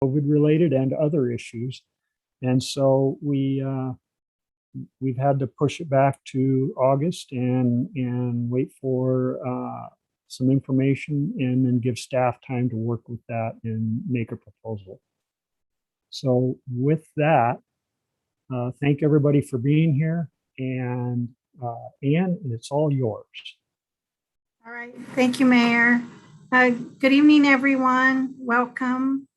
COVID related and other issues. And so we've had to push it back to August and wait for some information and then give staff time to work with that and make a proposal. So with that, thank everybody for being here, and Ann, it's all yours. All right, thank you, Mayor. Good evening, everyone. Welcome.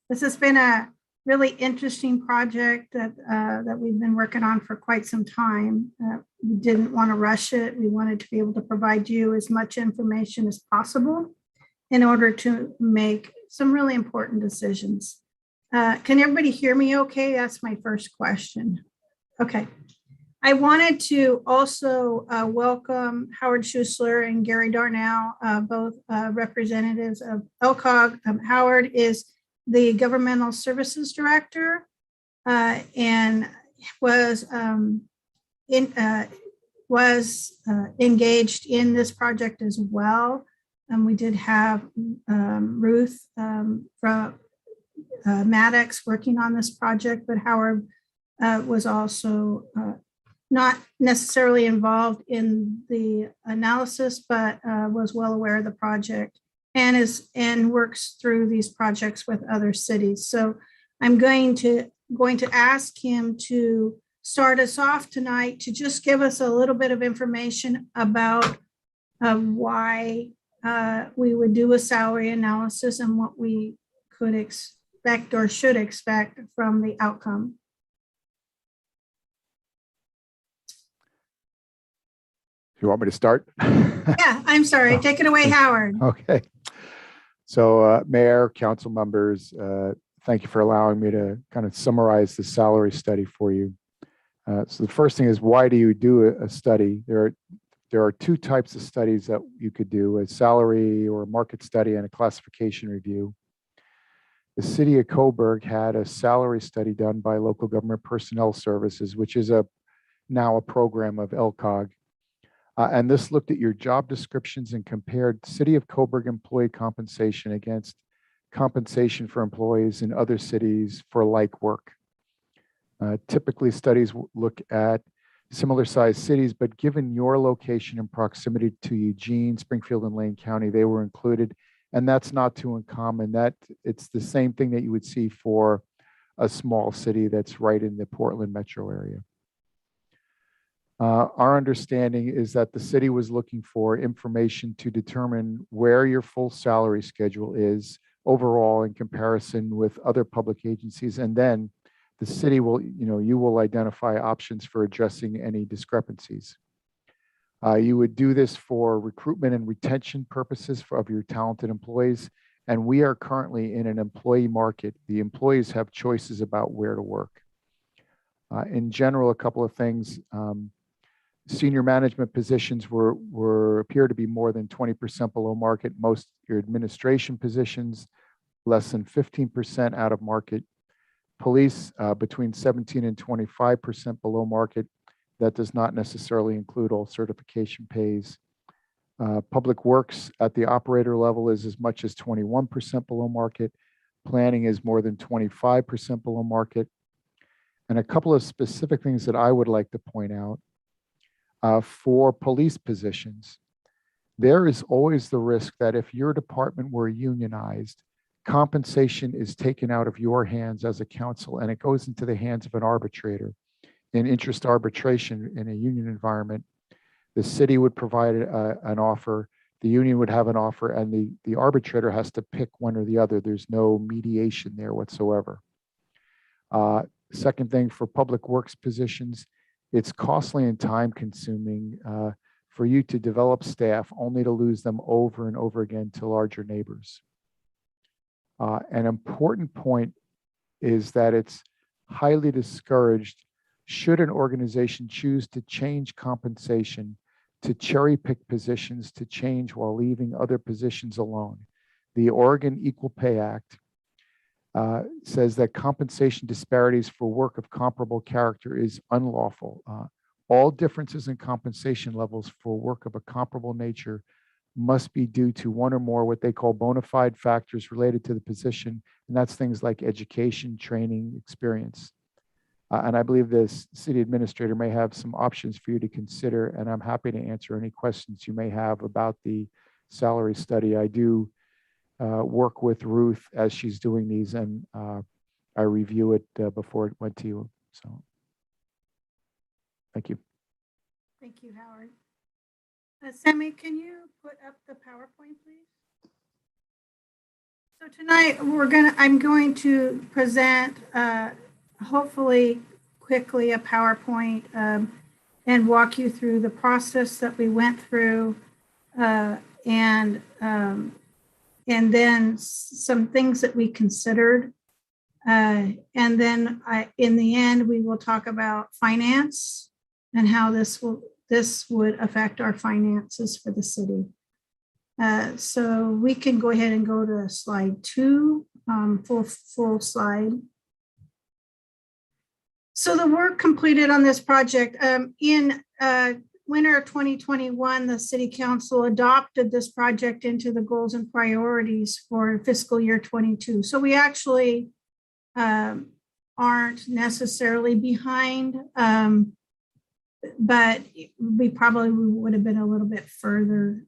This has been a really interesting project that we've been working on for quite some time. We didn't want to rush it. We wanted to be able to provide you as much information as possible in order to make some really important decisions. Can everybody hear me okay? That's my first question. Okay. I wanted to also welcome Howard Schuessler and Gary Darnell, both representatives of LCOG. Howard is the Governmental Services Director and was engaged in this project as well. We did have Ruth from Maddox working on this project, but Howard was also not necessarily involved in the analysis, but was well aware of the project and works through these projects with other cities. So I'm going to ask him to start us off tonight to just give us a little bit of information about why we would do a salary analysis and what we could expect or should expect from the outcome. You want me to start? Yeah, I'm sorry. Take it away, Howard. Okay. So Mayor, council members, thank you for allowing me to kind of summarize the salary study for you. So the first thing is, why do you do a study? There are two types of studies that you could do: a salary or a market study and a classification review. The city of Coburg had a salary study done by Local Government Personnel Services, which is now a program of LCOG. And this looked at your job descriptions and compared City of Coburg employee compensation against compensation for employees in other cities for like work. Typically, studies look at similar sized cities, but given your location and proximity to Eugene, Springfield, and Lane County, they were included. And that's not too uncommon. It's the same thing that you would see for a small city that's right in the Portland metro area. Our understanding is that the city was looking for information to determine where your full salary schedule is overall in comparison with other public agencies. And then the city will, you will identify options for addressing any discrepancies. You would do this for recruitment and retention purposes of your talented employees. And we are currently in an employee market. The employees have choices about where to work. In general, a couple of things. Senior management positions appear to be more than 20% below market. Most your administration positions, less than 15% out of market. Police, between 17 and 25% below market. That does not necessarily include all certification pays. Public works at the operator level is as much as 21% below market. Planning is more than 25% below market. And a couple of specific things that I would like to point out. For police positions, there is always the risk that if your department were unionized, compensation is taken out of your hands as a council and it goes into the hands of an arbitrator. In interest arbitration in a union environment, the city would provide an offer, the union would have an offer, and the arbitrator has to pick one or the other. There's no mediation there whatsoever. Second thing, for public works positions, it's costly and time consuming for you to develop staff only to lose them over and over again to larger neighbors. An important point is that it's highly discouraged should an organization choose to change compensation, to cherry pick positions to change while leaving other positions alone. The Oregon Equal Pay Act says that compensation disparities for work of comparable character is unlawful. All differences in compensation levels for work of a comparable nature must be due to one or more what they call bona fide factors related to the position. And that's things like education, training, experience. And I believe this city administrator may have some options for you to consider, and I'm happy to answer any questions you may have about the salary study. I do work with Ruth as she's doing these, and I review it before it went to you. So, thank you. Thank you, Howard. Sammy, can you put up the PowerPoint, please? So tonight I'm going to present, hopefully quickly, a PowerPoint and walk you through the process that we went through, and then some things that we considered. And then in the end, we will talk about finance and how this would affect our finances for the city. So we can go ahead and go to slide 2, full slide. So the work completed on this project, in winter of 2021, the City Council adopted this project into the goals and priorities for fiscal year 22. So we actually aren't necessarily behind, but we probably would have been a little bit further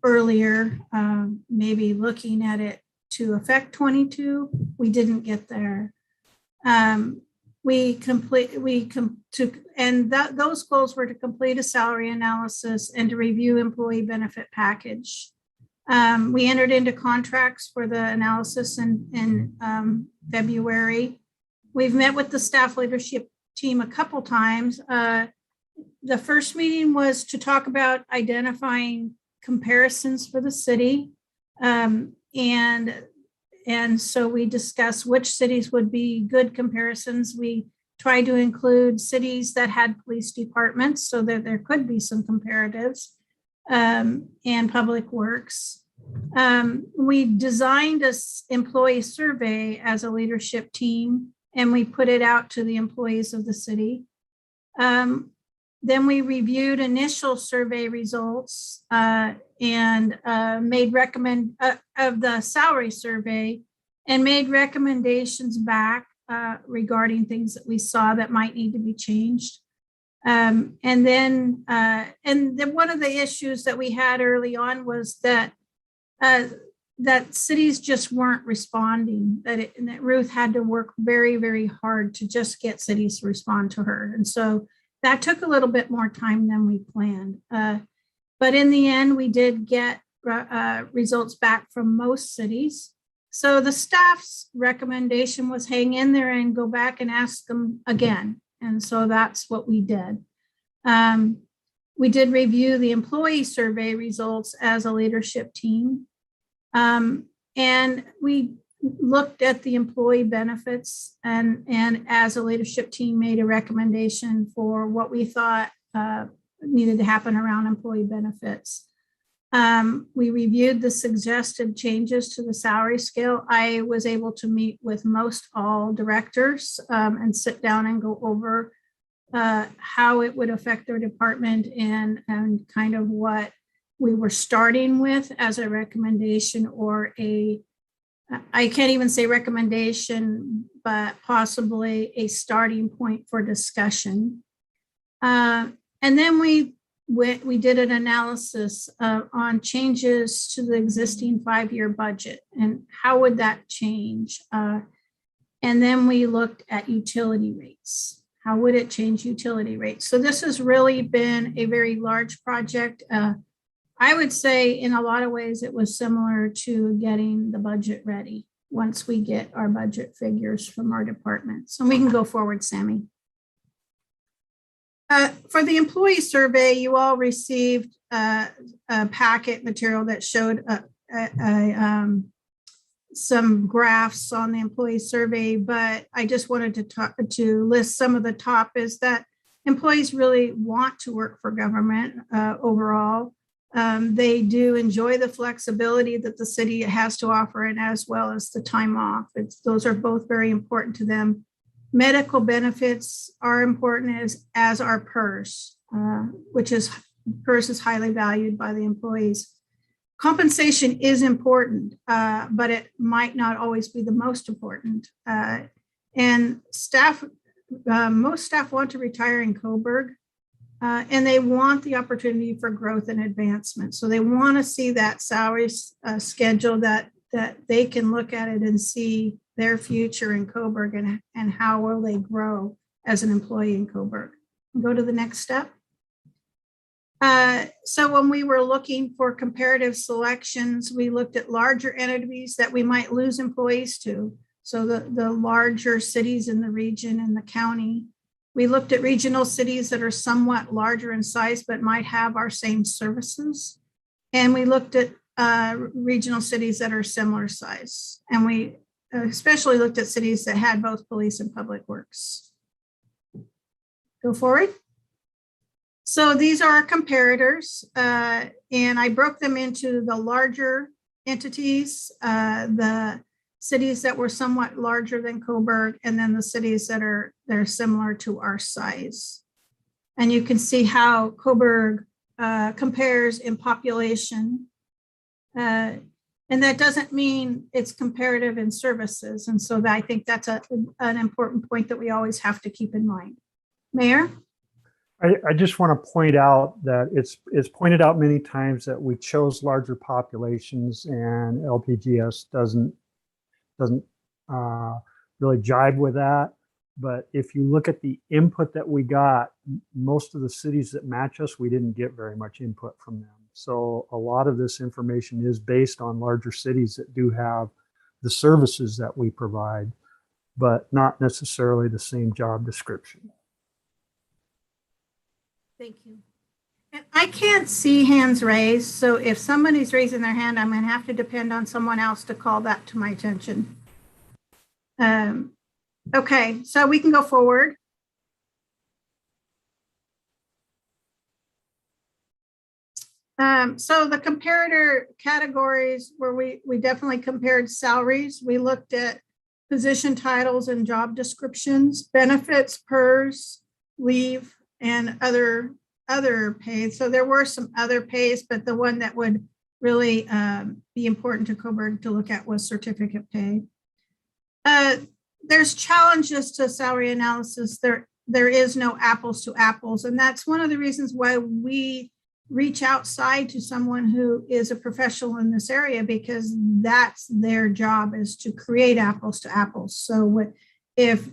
earlier, maybe looking at it to affect 22. We didn't get there. Those goals were to complete a salary analysis and to review employee benefit package. We entered into contracts for the analysis in February. We've met with the staff leadership team a couple times. The first meeting was to talk about identifying comparisons for the city. And so we discussed which cities would be good comparisons. We tried to include cities that had police departments so that there could be some comparatives, and public works. We designed an employee survey as a leadership team, and we put it out to the employees of the city. Then we reviewed initial survey results and made of the salary survey and made recommendations back regarding things that we saw that might need to be changed. And then one of the issues that we had early on was that cities just weren't responding, that Ruth had to work very, very hard to just get cities to respond to her. And so that took a little bit more time than we planned. But in the end, we did get results back from most cities. So the staff's recommendation was hang in there and go back and ask them again. And so that's what we did. We did review the employee survey results as a leadership team. And we looked at the employee benefits and as a leadership team made a recommendation for what we thought needed to happen around employee benefits. We reviewed the suggested changes to the salary scale. I was able to meet with most all directors and sit down and go over how it would affect their department and kind of what we were starting with as a recommendation, or I can't even say recommendation, but possibly a starting point for discussion. And then we did an analysis on changes to the existing 5-year budget and how would that change. And then we looked at utility rates. How would it change utility rates? So this has really been a very large project. I would say in a lot of ways it was similar to getting the budget ready once we get our budget figures from our departments. So we can go forward, Sammy. For the employee survey, you all received a packet material that showed some graphs on the employee survey, but I just wanted to list some of the top is that employees really want to work for government overall. They do enjoy the flexibility that the city has to offer, and as well as the time off. Those are both very important to them. Medical benefits are important as are PERS, which is PERS is highly valued by the employees. Compensation is important, but it might not always be the most important. And staff, most staff want to retire in Coburg, and they want the opportunity for growth and advancement. So they want to see that salary schedule that they can look at it and see their future in Coburg and how will they grow as an employee in Coburg. Go to the next step. So when we were looking for comparative selections, we looked at larger entities that we might lose employees to. So the larger cities in the region and the county. We looked at regional cities that are somewhat larger in size, but might have our same services. And we looked at regional cities that are similar size. And we especially looked at cities that had both police and public works. Go forward. So these are our comparators, and I broke them into the larger entities, the cities that were somewhat larger than Coburg, and then the cities that are similar to our size. And you can see how Coburg compares in population. And that doesn't mean it's comparative in services. And so I think that's an important point that we always have to keep in mind. Mayor? I just want to point out that it's pointed out many times that we chose larger populations, and LPGS doesn't really jibe with that. But if you look at the input that we got, most of the cities that match us, we didn't get very much input from them. So a lot of this information is based on larger cities that do have the services that we provide, but not necessarily the same job description. Thank you. And I can't see hands raised, so if somebody's raising their hand, I'm going to have to depend on someone else to call that to my attention. Okay, so we can go forward. So the comparator categories where we definitely compared salaries. We looked at position titles and job descriptions, benefits, PERS, leave, and other pays. So there were some other pays, but the one that would really be important to Coburg to look at was certificate pay. There's challenges to salary analysis. There is no apples to apples, and that's one of the reasons why we reach outside to someone who is a professional in this area, because that's their job, is to create apples to apples. So if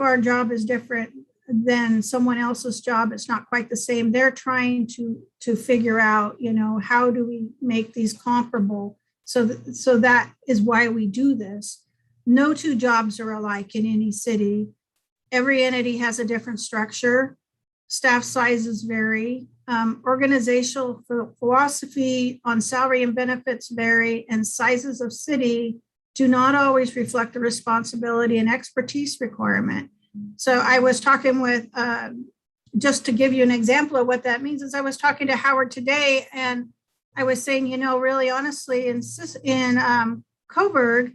our job is different than someone else's job, it's not quite the same. They're trying to figure out, how do we make these comparable? So that is why we do this. No two jobs are alike in any city. Every entity has a different structure. Staff sizes vary. Organizational philosophy on salary and benefits vary, and sizes of city do not always reflect the responsibility and expertise requirement. So I was talking with, just to give you an example of what that means, is I was talking to Howard today, and I was saying, really honestly, in Coburg,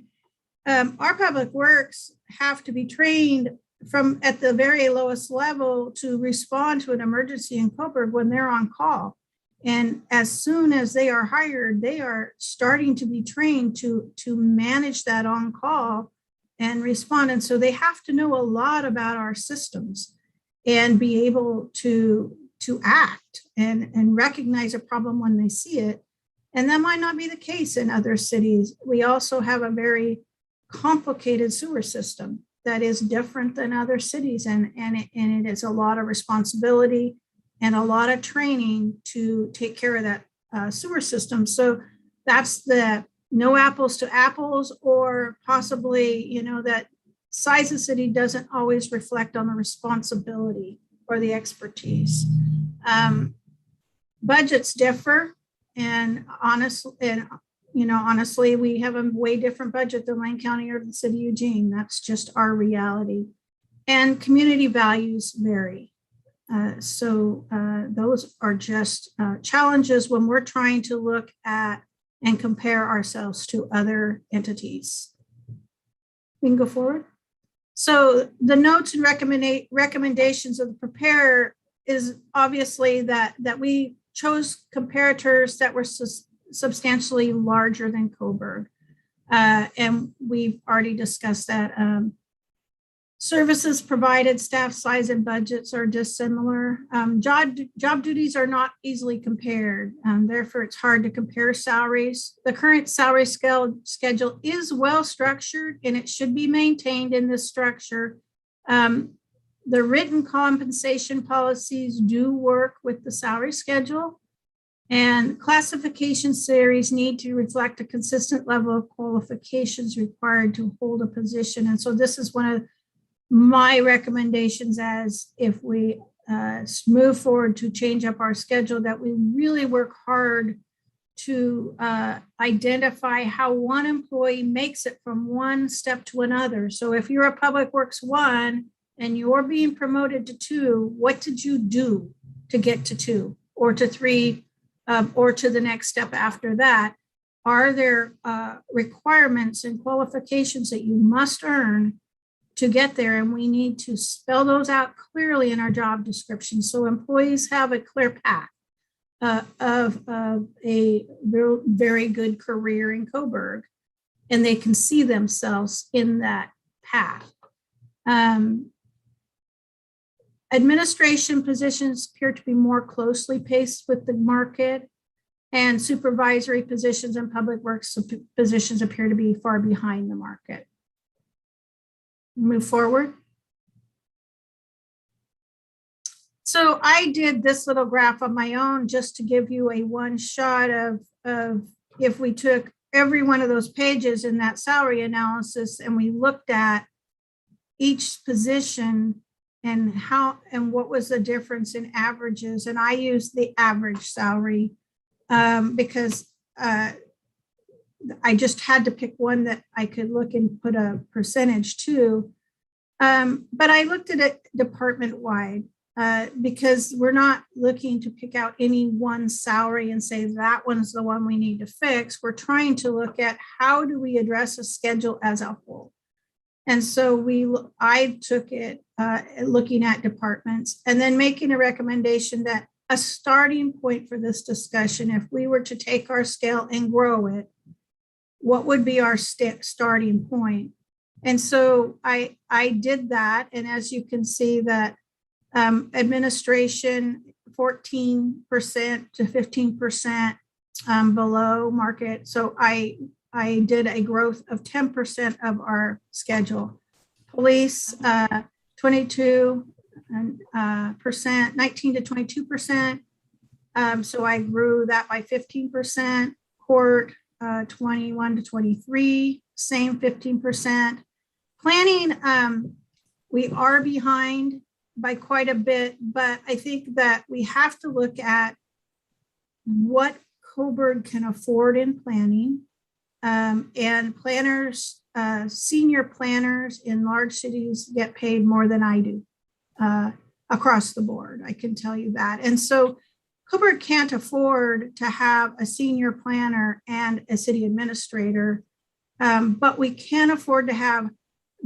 our public works have to be trained from at the very lowest level to respond to an emergency in Coburg when they're on call. And as soon as they are hired, they are starting to be trained to manage that on call and respond. And so they have to know a lot about our systems and be able to act and recognize a problem when they see it. And that might not be the case in other cities. We also have a very complicated sewer system that is different than other cities. And it is a lot of responsibility and a lot of training to take care of that sewer system. So that's the no apples to apples, or possibly, that size of city doesn't always reflect on the responsibility or the expertise. Budgets differ, and honestly, we have a way different budget than Lane County or the city of Eugene. That's just our reality. And community values vary. So those are just challenges when we're trying to look at and compare ourselves to other entities. We can go forward. So the notes and recommendations of the preparer is obviously that we chose comparators that were substantially larger than Coburg. And we've already discussed that. Services provided, staff size and budgets are dissimilar. Job duties are not easily compared. Therefore, it's hard to compare salaries. The current salary schedule is well structured and it should be maintained in this structure. The written compensation policies do work with the salary schedule, and classification series need to reflect a consistent level of qualifications required to hold a position. And so this is one of my recommendations, as if we move forward to change up our schedule, that we really work hard to identify how one employee makes it from one step to another. So if you're a Public Works 1 and you're being promoted to 2, what did you do to get to 2 or to 3 or to the next step after that? Are there requirements and qualifications that you must earn to get there? And we need to spell those out clearly in our job description so employees have a clear path of a very good career in Coburg, and they can see themselves in that path. Administration positions appear to be more closely paced with the market, and supervisory positions and Public Works positions appear to be far behind the market. Move forward. So I did this little graph on my own just to give you a one shot of if we took every one of those pages in that salary analysis and we looked at each position and what was the difference in averages. And I used the average salary because I just had to pick one that I could look and put a percentage to. But I looked at it department wide because we're not looking to pick out any one salary and say that one's the one we need to fix. We're trying to look at how do we address a schedule as a whole. And so I took it looking at departments and then making a recommendation that a starting point for this discussion, if we were to take our scale and grow it, what would be our starting point? And so I did that. And as you can see that administration 14% to 15% below market. So I did a growth of 10% of our schedule. Police 22%, 19 to 22%. So I grew that by 15%. Court 21 to 23, same 15%. Planning, we are behind by quite a bit, but I think that we have to look at what Coburg can afford in planning. And planners, senior planners in large cities get paid more than I do across the board. I can tell you that. And so Coburg can't afford to have a senior planner and a city administrator, but we can afford to have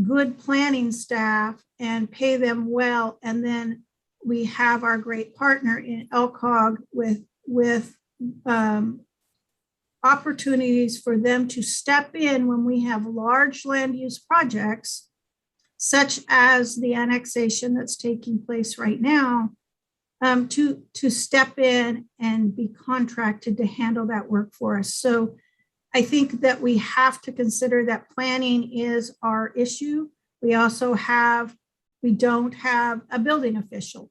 good planning staff and pay them well. And then we have our great partner in LCOG with opportunities for them to step in when we have large land use projects, such as the annexation that's taking place right now, to step in and be contracted to handle that work for us. So I think that we have to consider that planning is our issue. We also don't have a building official.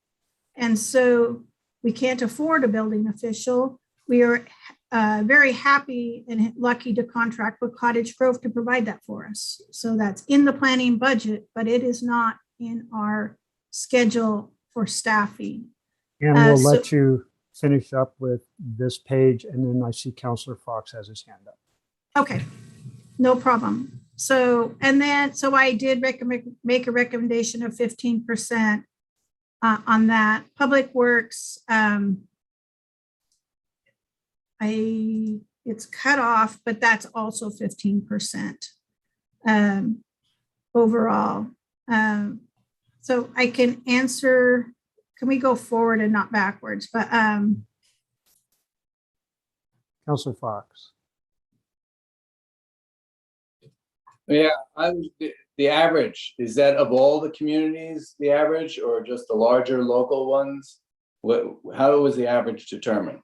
And so we can't afford a building official. We are very happy and lucky to contract with Cottage Grove to provide that for us. So that's in the planning budget, but it is not in our schedule for staffing. And we'll let you finish up with this page, and then I see Councillor Fox has his hand up. Okay, no problem. So I did make a recommendation of 15% on that. Public Works, it's cut off, but that's also 15% overall. So I can answer can we go forward and not backwards? But Counselor Fox. Yeah, the average, is that of all the communities, the average, or just the larger local ones? How was the average determined?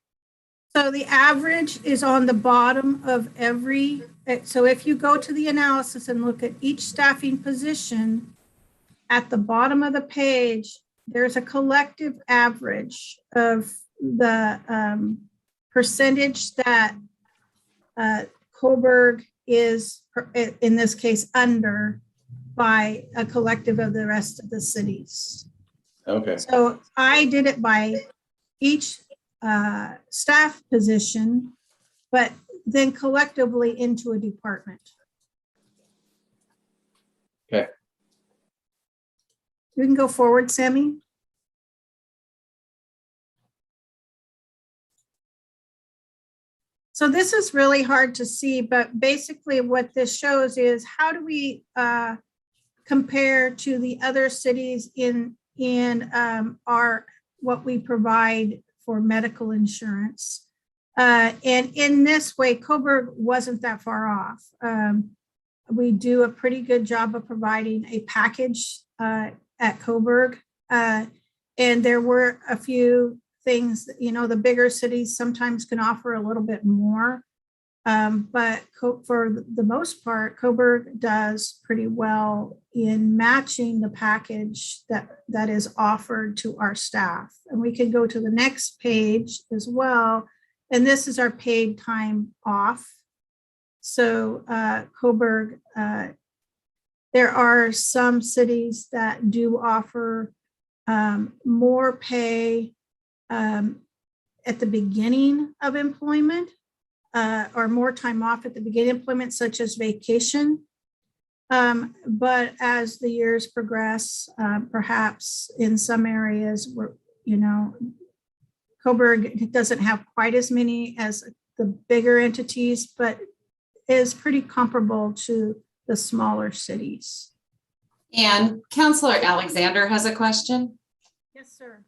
so the average is on the bottom of every, so if you go to the analysis and look at each staffing position, at the bottom of the page, there's a collective average of the percentage that Coburg is, in this case, under by a collective of the rest of the cities. Okay, So I did it by each staff position, but then collectively into a department. okay. You can go forward, Sammy. So this is really hard to see, but basically what this shows is how do we compare to the other cities in our what we provide for medical insurance. And in this way, Coburg wasn't that far off. We do a pretty good job of providing a package at Coburg. And there were a few things that, you know, the bigger cities sometimes can offer a little bit more. But for the most part, Coburg does pretty well in matching the package that is offered to our staff. And we can go to the next page as well. And this is our paid time off. So Coburg, there are some cities that do offer more pay at the beginning of employment or more time off at the beginning of employment, such as vacation. But as the years progress, perhaps in some areas where, you know, Coburg doesn't have quite as many as the bigger entities, but is pretty comparable to the smaller cities. And Counselor Alexander has a question. Yes, sir.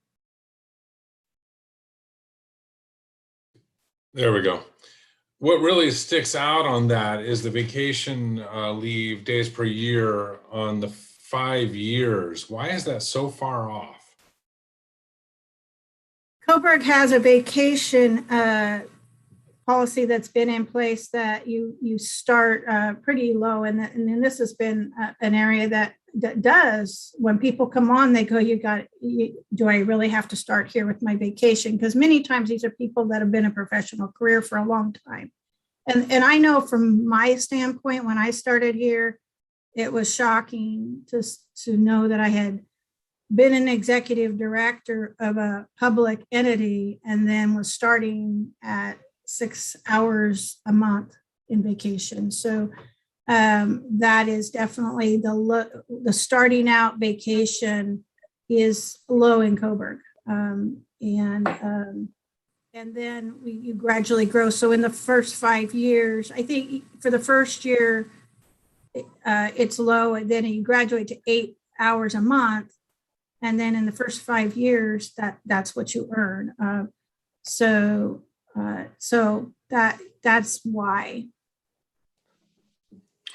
There we go. What really sticks out on that is the vacation leave days per year on the 5 years. Why is that so far off? Coburg has a vacation policy that's been in place that you start pretty low, and then this has been an area that does, when people come on, they go, do I really have to start here with my vacation? Because many times these are people that have been a professional career for a long time. And I know from my standpoint, when I started here, it was shocking to know that I had been an executive director of a public entity and then was starting at 6 hours a month in vacation. So that is definitely the starting out vacation is low in Coburg. And then you gradually grow. So in the first 5 years, I think for the first year, it's low, and then you graduate to 8 hours a month. And then in the first 5 years, that's what you earn. So that's why.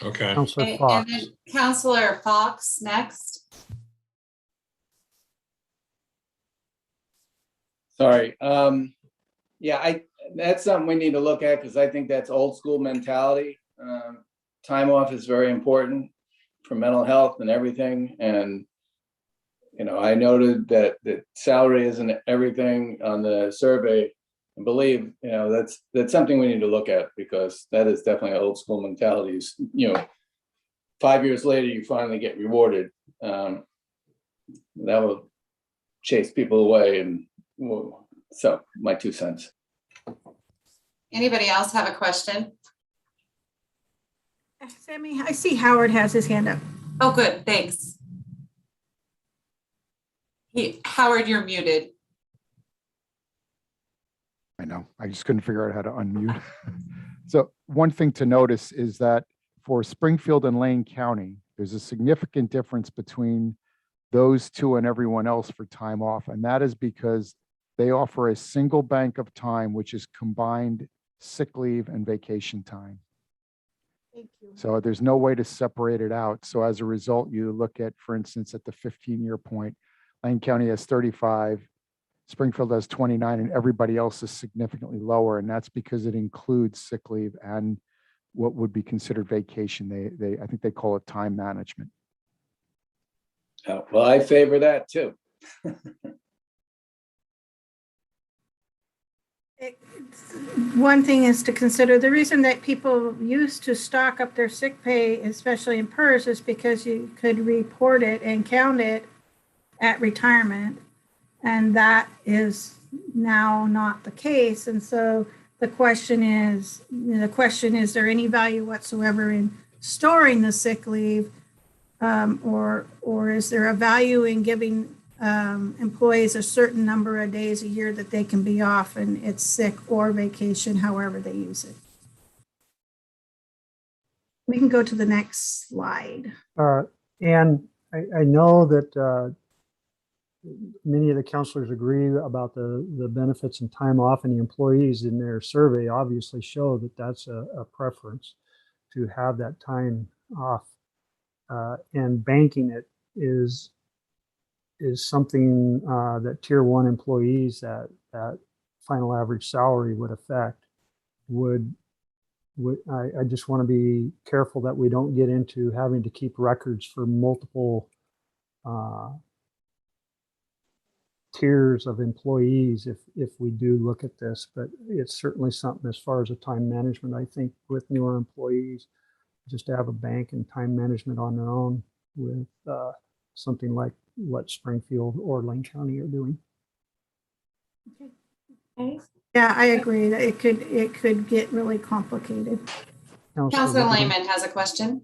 Okay. Counselor And Fox. then Counselor Fox next. Sorry. Yeah, that's something we need to look at because I think that's old school mentality. Time off is very important for mental health and everything. And, you know, I noted that the salary isn't everything on the survey. I believe, you know, that's something we need to look at because that is definitely old school mentalities. You know, 5 years later, you finally get rewarded. That will chase people away. And so my 2 cents. Anybody else have a question? Sammy, I see Howard has his hand up. Oh, good, thanks. Howard, you're muted. I know, I just couldn't figure out how to unmute. So one thing to notice is that for Springfield and Lane County, there's a significant difference between those two and everyone else for time off. And that is because they offer a single bank of time, which is combined sick leave and vacation time. Thank you. So there's no way to separate it out. So as a result, you look at, for instance, at the 15-year point, Lane County has 35, Springfield has 29, and everybody else is significantly lower. And that's because it includes sick leave and what would be considered vacation. I think they call it time management. Oh, well, I favor that too. One thing is to consider, the reason that people used to stock up their sick pay, especially in PERS, is because you could report it and count it at retirement. And that is now not the case. And so the question is, there any value whatsoever in storing the sick leave? Or is there a value in giving employees a certain number of days a year that they can be off, and it's sick or vacation, however they use it? We can go to the next slide. And I know that many of the counselors agree about the benefits and time off, and the employees in their survey obviously show that that's a preference to have that time off. And banking it is something that tier 1 employees that final average salary would affect. I just want to be careful that we don't get into having to keep records for multiple tiers of employees if we do look at this. But it's certainly something as far as the time management, I think, with newer employees, just to have a bank and time management on their own with something like what Springfield or Lane County are doing. Okay. Yeah, I agree that it could get really complicated. Councilor Lehman has a question.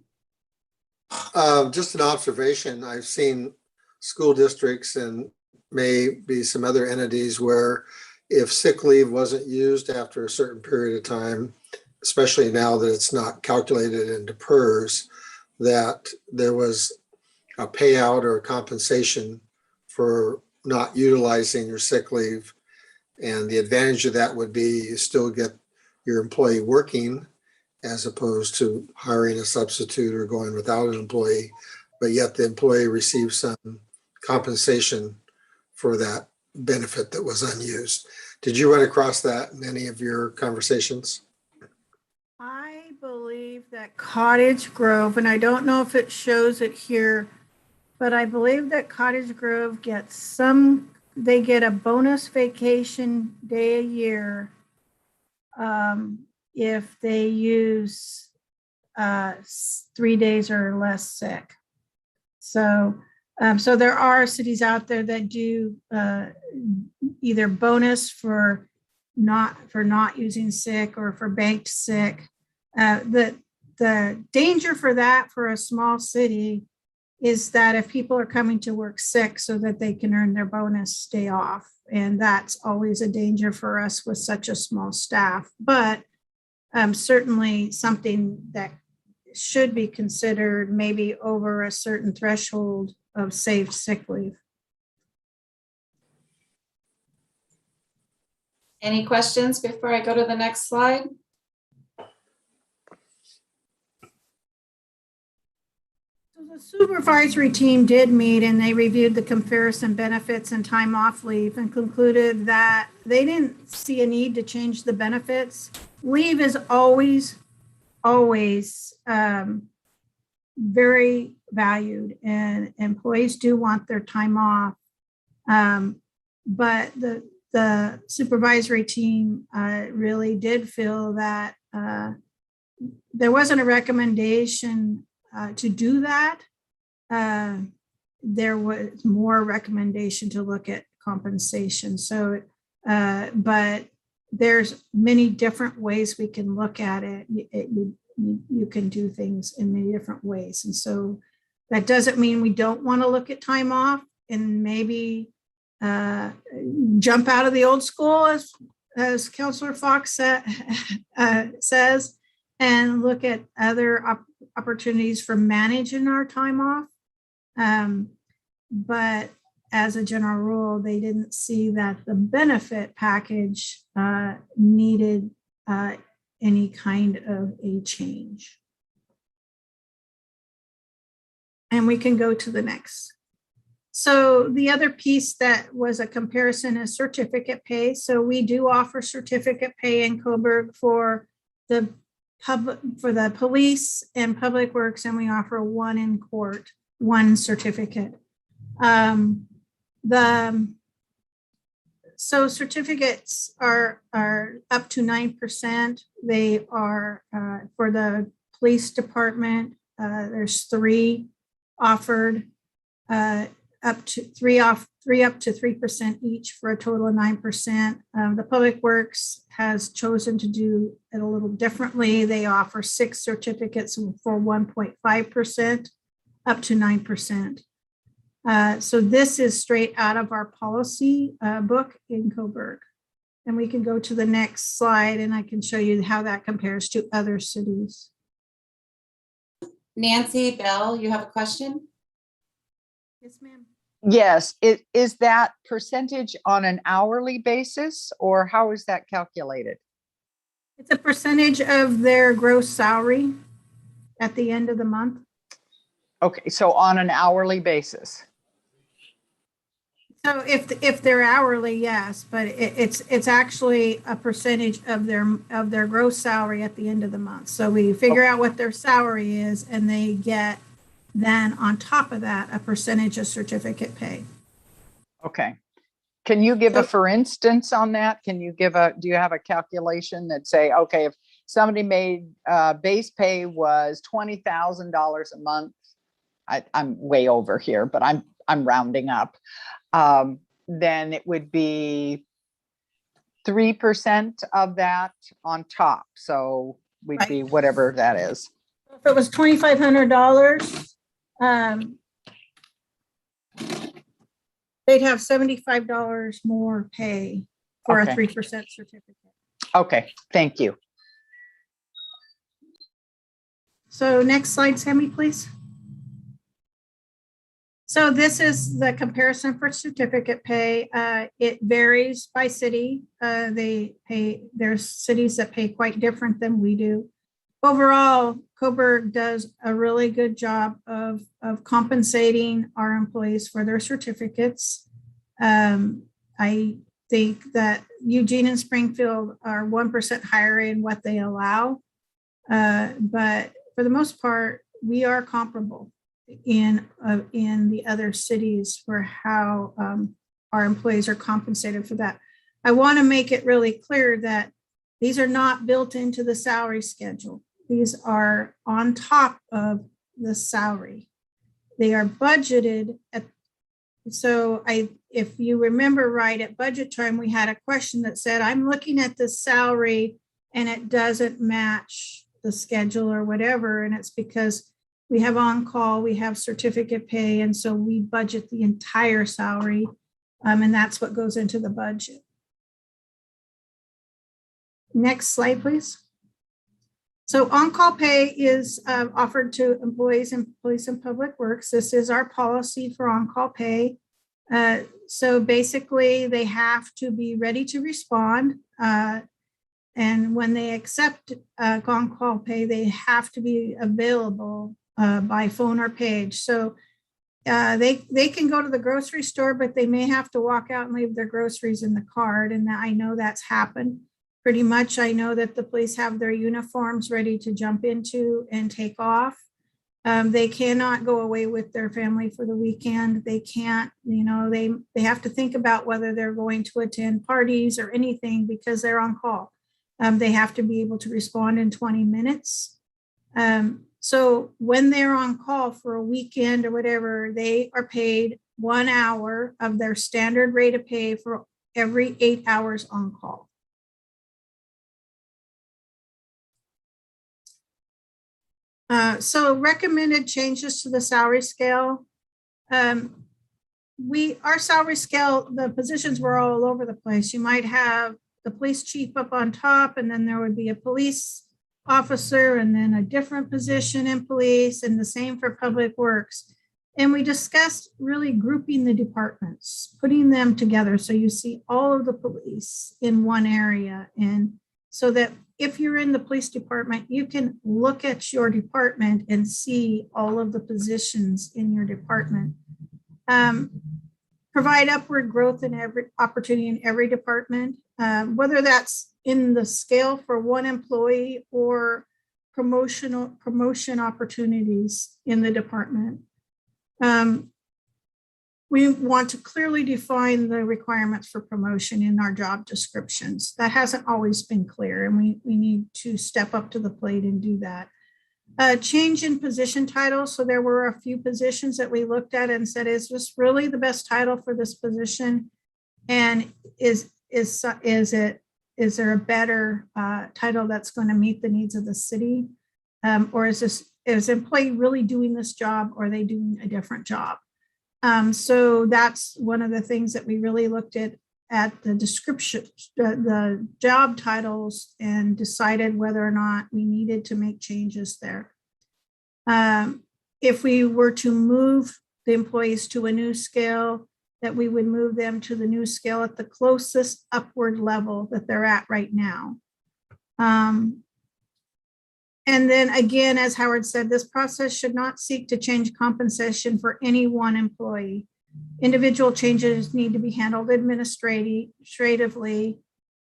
Just an observation. I've seen school districts and maybe some other entities where if sick leave wasn't used after a certain period of time, especially now that it's not calculated into PERS, that there was a payout or a compensation for not utilizing your sick leave. And the advantage of that would be you still get your employee working as opposed to hiring a substitute or going without an employee, but yet the employee receives some compensation for that benefit that was unused. Did you run across that in any of your conversations? I believe that Cottage Grove, and I don't know if it shows it here, but I believe that Cottage Grove gets they get a bonus vacation day a year if they use 3 days or less sick. So there are cities out there that do either bonus for not using sick or for banked sick. The danger for that for a small city is that if people are coming to work sick so that they can earn their bonus day off, and that's always a danger for us with such a small staff, but certainly something that should be considered maybe over a certain threshold of saved sick leave. Any questions before I go to the next slide? The supervisory team did meet and they reviewed the comparison benefits and time off leave and concluded that they didn't see a need to change the benefits. Leave is always very valued, and employees do want their time off. But the supervisory team really did feel that there wasn't a recommendation to do that. There was more recommendation to look at compensation. So, but there's many different ways we can look at it. You can do things in many different ways. And so that doesn't mean we don't want to look at time off and maybe jump out of the old school, as Councillor Fox says, and look at other opportunities for managing our time off. but as a general rule, they didn't see that the benefit package needed any kind of a change. And we can go to the next. So the other piece that was a comparison is certificate pay. So we do offer certificate pay in Coburg for the police and public works, and we offer one in court, one certificate. So certificates are up to 9%. They are for the police department. There's 3 offered, up to 3% each for a total of 9%. The Public Works has chosen to do it a little differently. They offer 6 certificates for 1.5%, up to 9%. So this is straight out of our policy book in Coburg. And we can go to the next slide and I can show you how that compares to other cities. Nancy, Bell, you have a question? Yes, ma'am. Yes, is that percentage on an hourly basis or how is that calculated? It's a percentage of their gross salary at the end of the month. Okay, so on an hourly basis. So if they're hourly, yes, but it's actually a percentage of their gross salary at the end of the month. So we figure out what their salary is and they get then on top of that, a percentage of certificate pay. Okay. Can you give a So- for instance on that? Do you have a calculation that say, okay, if somebody made base pay was $20,000 a month, I'm way over here, but I'm rounding up. Then it would be 3% of that on top. So we'd Right. be whatever that is. If it was $2,500, they'd have $75 more pay for a Okay. 3% certificate. Okay, thank you. So next slide, Sammy, please. So this is the comparison for certificate pay. It varies by city. There's cities that pay quite different than we do. Overall, Coburg does a really good job of compensating our employees for their certificates. I think that Eugene and Springfield are 1% higher in what they allow. But for the most part, we are comparable in the other cities for how our employees are compensated for that. I want to make it really clear that these are not built into the salary schedule. These are on top of the salary. They are budgeted if you remember right, at budget time, we had a question that said, I'm looking at the salary and it doesn't match the schedule or whatever. And it's because we have on-call, we have certificate pay, and so we budget the entire salary, and that's what goes into the budget. Next slide, please. So on-call pay is offered to employees in police and public works. This is our policy for on-call pay. So basically, they have to be ready to respond. And when they accept on-call pay, they have to be available by phone or page. So they can go to the grocery store, but they may have to walk out and leave their groceries in the cart. And I know that's happened pretty much. I know that the police have their uniforms ready to jump into and take off. They cannot go away with their family for the weekend. They can't, they have to think about whether they're going to attend parties or anything because they're on call. They have to be able to respond in 20 minutes. So when they're on call for a weekend or whatever, they are paid 1 hour of their standard rate of pay for every 8 hours on call. So recommended changes to the salary scale. Our salary scale, the positions were all over the place. You might have the police chief up on top, and then there would be a police officer, and then a different position in police, and the same for public works. And we discussed really grouping the departments, putting them together. So you see all of the police in one area. And so that if you're in the police department, you can look at your department and see all of the positions in your department. Provide upward growth in every opportunity in every department, whether that's in the scale for one employee or promotion opportunities in the department. We want to clearly define the requirements for promotion in our job descriptions. That hasn't always been clear, and we need to step up to the plate and do that. Change in position titles. So there were a few positions that we looked at and said, is this really the best title for this position? And is there a better title that's going to meet the needs of the city? Or is employee really doing this job, or are they doing a different job? So that's one of the things that we really looked at the description, the job titles, and decided whether or not we needed to make changes there. If we were to move the employees to a new scale, that we would move them to the new scale at the closest upward level that they're at right now. And then again, as Howard said, this process should not seek to change compensation for any one employee. Individual changes need to be handled administratively.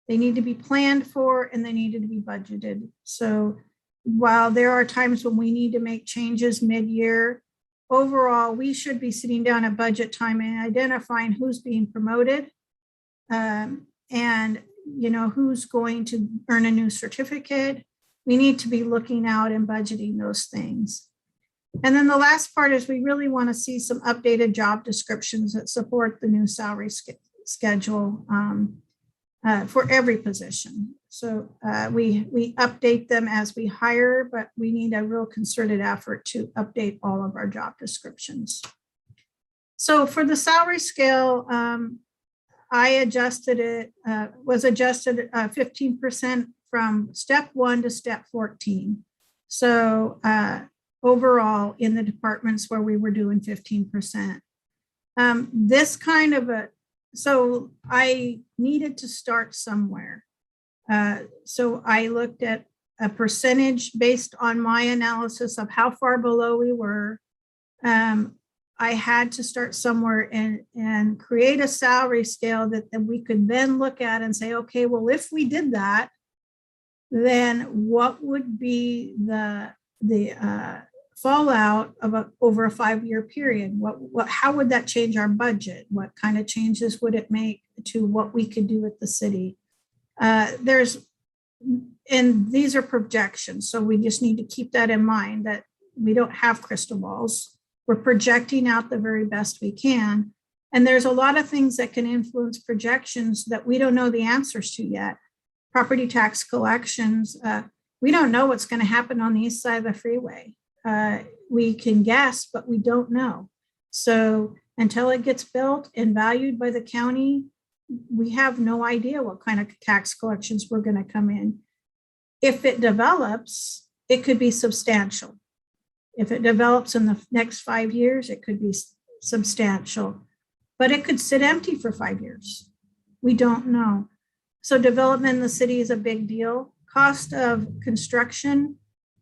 They need to be planned for, and they need to be budgeted. So while there are times when we need to make changes mid-year, overall, we should be sitting down at budget time and identifying who's being promoted, and who's going to earn a new certificate. We need to be looking out and budgeting those things. And then the last part is we really want to see some updated job descriptions that support the new salary schedule for every position. So we update them as we hire, but we need a real concerted effort to update all of our job descriptions. So for the salary scale, I adjusted it, was adjusted 15% from step 1 to step 14. So overall in the departments where we were doing 15%. So I needed to start somewhere. So I looked at a percentage based on my analysis of how far below we were. I had to start somewhere and create a salary scale that we could then look at and say, okay, well, if we did that, then what would be the fallout of over a 5-year period? How would that change our budget? What kind of changes would it make to what we could do with the city? And these are projections, so we just need to keep that in mind, that we don't have crystal balls. We're projecting out the very best we can. And there's a lot of things that can influence projections that we don't know the answers to yet. Property tax collections, we don't know what's going to happen on the east side of the freeway. We can guess, but we don't know. So until it gets built and valued by the county, we have no idea what kind of tax collections we're going to come in. If it develops, it could be substantial. If it develops in the next 5 years, it could be substantial, but it could sit empty for 5 years. We don't know. So development in the city is a big deal. Cost of construction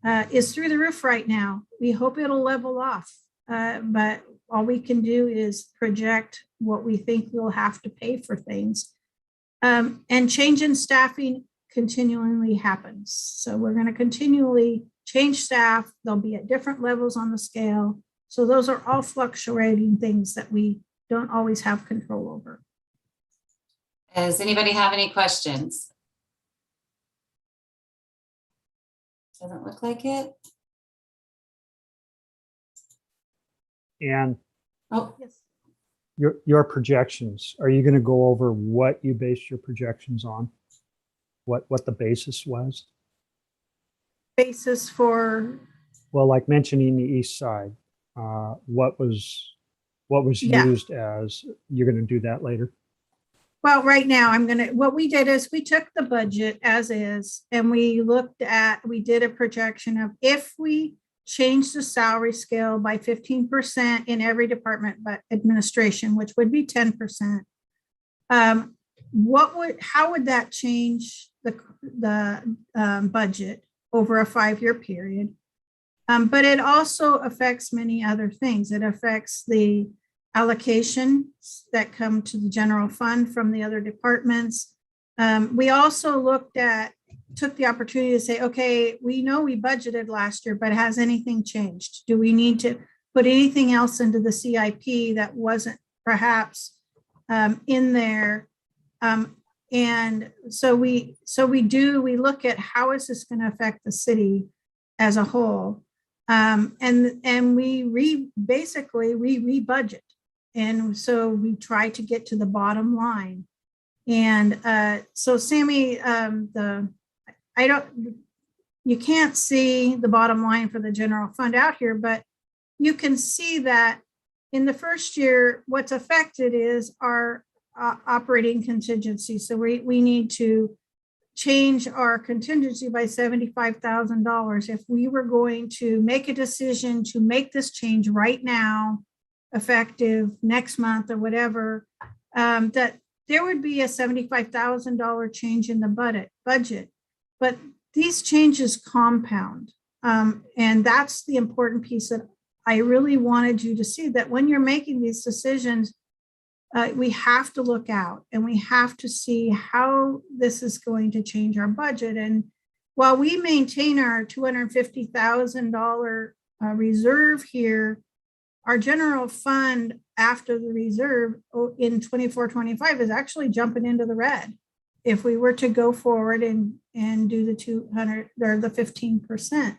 is through the roof right now. We hope it'll level off, but all we can do is project what we think we'll have to pay for things. And change in staffing continually happens. So we're going to continually change staff. They'll be at different levels on the scale. So those are all fluctuating things that we don't always have control over. Does anybody have any questions? Doesn't look like it. And Oh, Yes. your projections, are you going to go over what you based your projections on? What the basis was? Basis for, Well, like mentioning the east side, what was Yeah. used as, you're going to do that later? well, right now what we did is we took the budget as is and we did a projection of if we change the salary scale by 15% in every department but administration, which would be 10%. How would that change the budget over a 5-year period? But it also affects many other things. It affects the allocations that come to the general fund from the other departments. We also took the opportunity to say, okay, we know we budgeted last year, but has anything changed? Do we need to put anything else into the CIP that wasn't perhaps in there? And so we look at how is this going to affect the city as a whole? And we basically rebudget. And so we try to get to the bottom line. And so Sammy, you can't see the bottom line for the general fund out here, but you can see that in the first year, what's affected is our operating contingency. So we need to change our contingency by $75,000. If we were going to make a decision to make this change right now, effective next month or whatever, that there would be a $75,000 change in the budget. But these changes compound. And that's the important piece that I really wanted you to see, that when you're making these decisions, we have to look out and we have to see how this is going to change our budget. And while we maintain our $250,000 reserve here, our general fund after the reserve in 24-25 is actually jumping into the red. If we were to go forward and do the 200 or the 15%.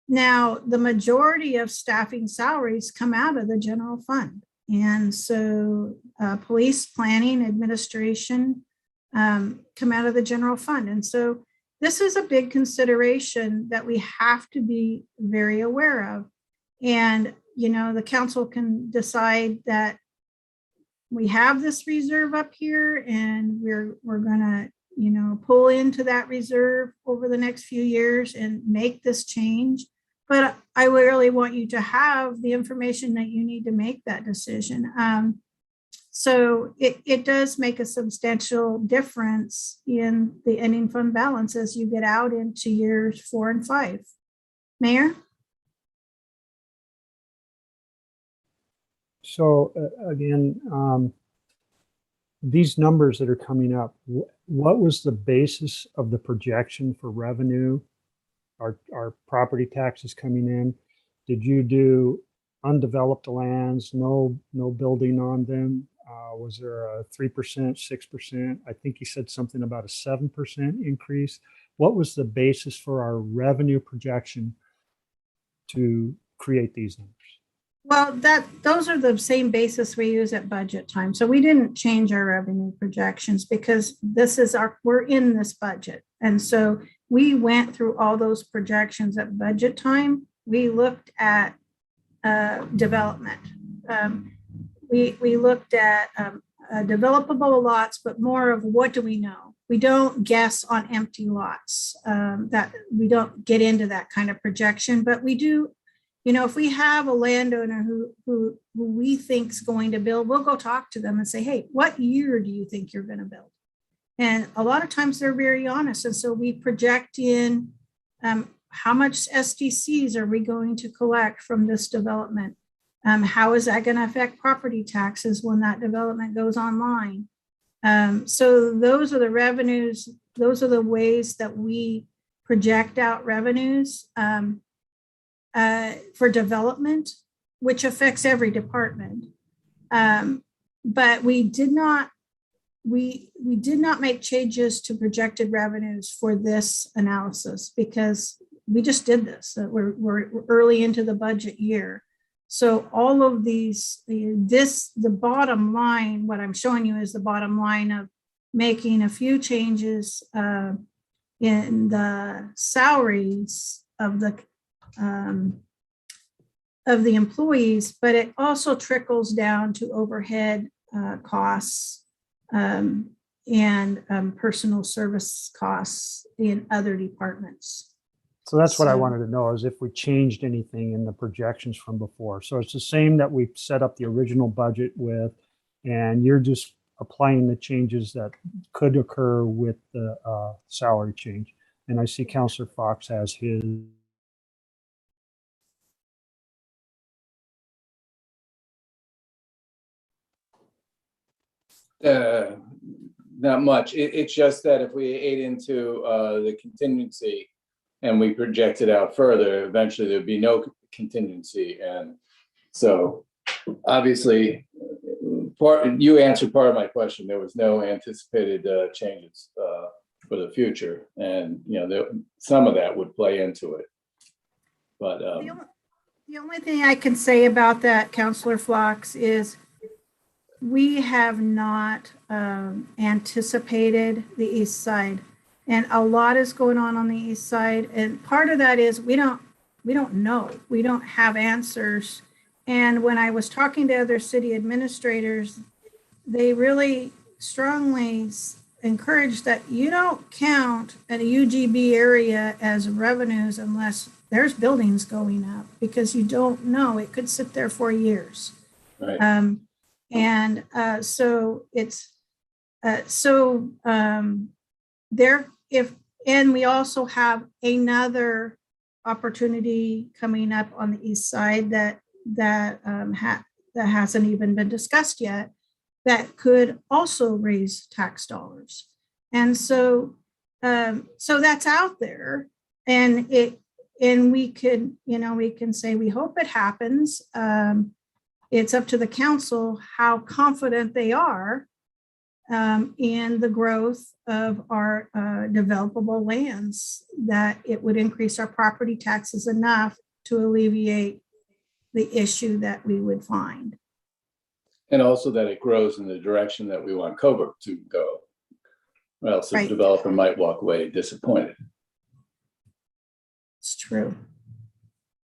Now, the majority of staffing salaries come out of the general fund. And so police, planning, administration come out of the general fund. And so this is a big consideration that we have to be very aware of. And, you know, the council can decide that we have this reserve up here and we're going to, you know, pull into that reserve over the next few years and make this change. But I really want you to have the information that you need to make that decision. So it does make a substantial difference in the ending fund balance as you get out into years 4 and 5. Mayor? So again, these numbers that are coming up, what was the basis of the projection for revenue? Our property taxes coming in? Did you do undeveloped lands, no building on them? Was there a 3%, 6%? I think you said something about a 7% increase. What was the basis for our revenue projection to create these numbers? Well, those are the same basis we use at budget time. So we didn't change our revenue projections because we're in this budget. And so we went through all those projections at budget time. We looked at development. We looked at developable lots, but more of what do we know? We don't guess on empty lots. That we don't get into that kind of projection, but we do. You know, if we have a landowner who we think is going to build, we'll go talk to them and say, hey, what year do you think you're going to build? And a lot of times they're very honest. And so we project in how much SDCs are we going to collect from this development? How is that going to affect property taxes when that development goes online? So those are the revenues. Those are the ways that we project out revenues. For development, which affects every department. But we did not make changes to projected revenues for this analysis because we just did this. We're early into the budget year. So all of these, the bottom line, what I'm showing you is the bottom line of making a few changes in the salaries of the employees, but it also trickles down to overhead costs and personal service costs in other departments. So that's what I So- wanted to know, is if we changed anything in the projections from before. So it's the same that we set up the original budget with, and you're just applying the changes that could occur with the salary change. And I see Counselor Fox has his. Uh, Not much. It's just that if we ate into the contingency and we project it out further, eventually there'd be no contingency. And so obviously, you answered part of my question. There was no anticipated changes for the future. And, some of that would play into it. But The only thing I can say about that, Counselor Fox, is we have not anticipated the east side, and a lot is going on the east side. And part of that is we don't know. We don't have answers. And when I was talking to other city administrators, they really strongly encourage that you don't count a UGB area as revenues unless there's buildings going up, because you don't know. It could sit there for years. right. So it's and we also have another opportunity coming up on the east side that hasn't even been discussed yet, that could also raise tax dollars. And so that's out there, and we can say we hope it happens. It's up to the council how confident they are in the growth of our developable lands, that it would increase our property taxes enough to alleviate the issue that we would find. And also that it grows in the direction that we want Coburg to go. Or else the Right. developer might walk away disappointed. It's true.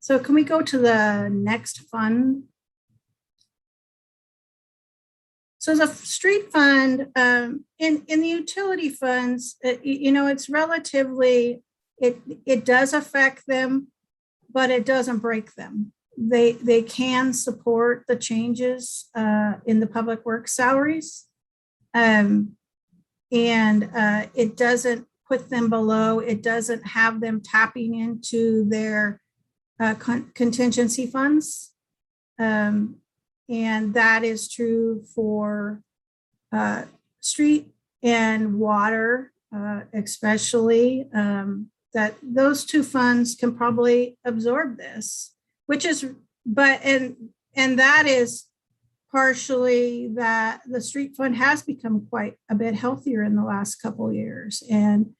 So can we go to the next fund? So the street fund, in the utility funds, it's relatively, it does affect them, but it doesn't break them. They can support the changes in the public works salaries. And it doesn't put them below, it doesn't have them tapping into their contingency funds. And that is true for street and water, especially, that those two funds can probably absorb this, and that is partially that the street fund has become quite a bit healthier in the last couple of years. And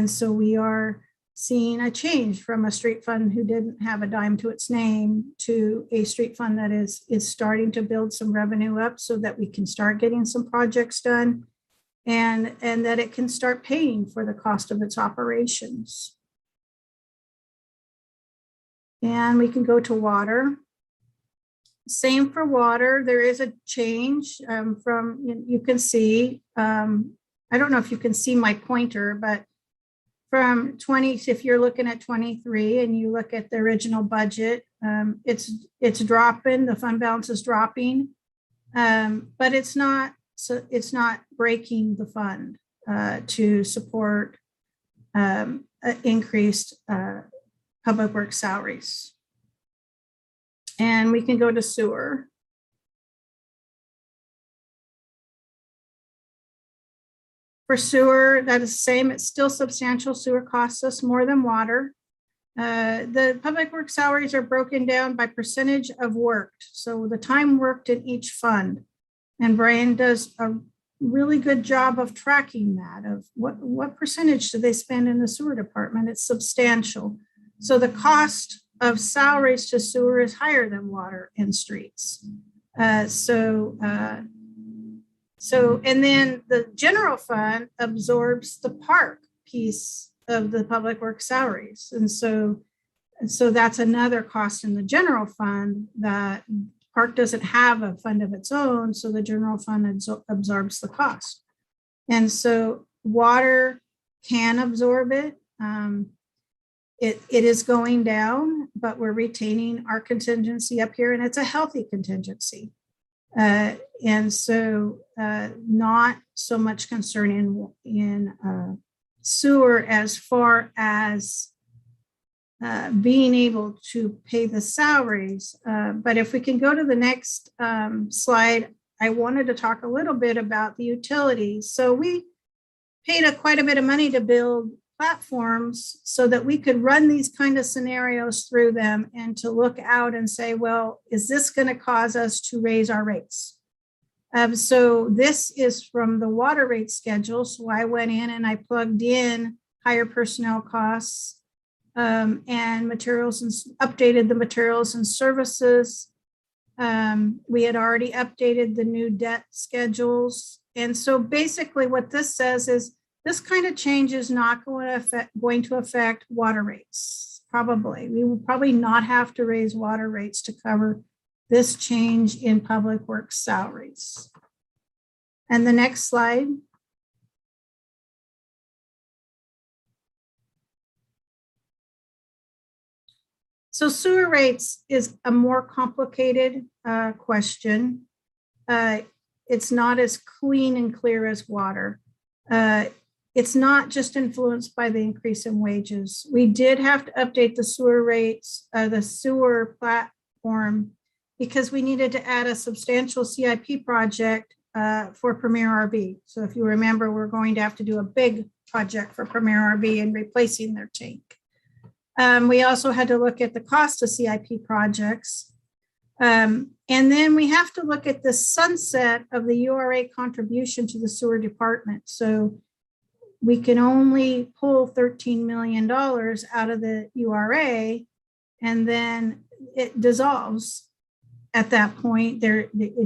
so we are seeing a change from a street fund who didn't have a dime to its name to a street fund that is starting to build some revenue up so that we can start getting some projects done, and that it can start paying for the cost of its operations. And we can go to water. Same for water. There is a change from, you can see, I don't know if you can see my pointer, but from 20, if you're looking at 23 and you look at the original budget, it's dropping, the fund balance is dropping, but it's not breaking the fund to support increased public works salaries. And we can go to sewer. For sewer, that is the same. It's still substantial. Sewer costs us more than water. The public works salaries are broken down by percentage of worked. So the time worked in each fund. And Brian does a really good job of tracking that, of what percentage do they spend in the sewer department. It's substantial. So the cost of salaries to sewer is higher than water and streets. And then the general fund absorbs the park piece of the public works salaries. And so that's another cost in the general fund that park doesn't have a fund of its own. So the general fund absorbs the cost. And so water can absorb it. it is going down, but we're retaining our contingency up here, and it's a healthy contingency. And so not so much concern in sewer as far as being able to pay the salaries. But if we can go to the next slide, I wanted to talk a little bit about the utilities. So we paid quite a bit of money to build platforms so that we could run these kind of scenarios through them and to look out and say, well, is this going to cause us to raise our rates? So this is from the water rate schedule. So I went in and I plugged in higher personnel costs and materials and updated the materials and services. We had already updated the new debt schedules. And so basically what this says is this kind of change is not going to affect water rates. Probably. We will probably not have to raise water rates to cover this change in public works salaries. And the next slide. So sewer rates is a more complicated question. It's not as clean and clear as water. It's not just influenced by the increase in wages. We did have to update the sewer rates, the sewer platform, because we needed to add a substantial CIP project for Premier RB. So if you remember, we're going to have to do a big project for Premier RB and replacing their tank. We also had to look at the cost of CIP projects. And then we have to look at the sunset of the URA contribution to the sewer department. So we can only pull $13 million out of the URA, and then it dissolves at that point. It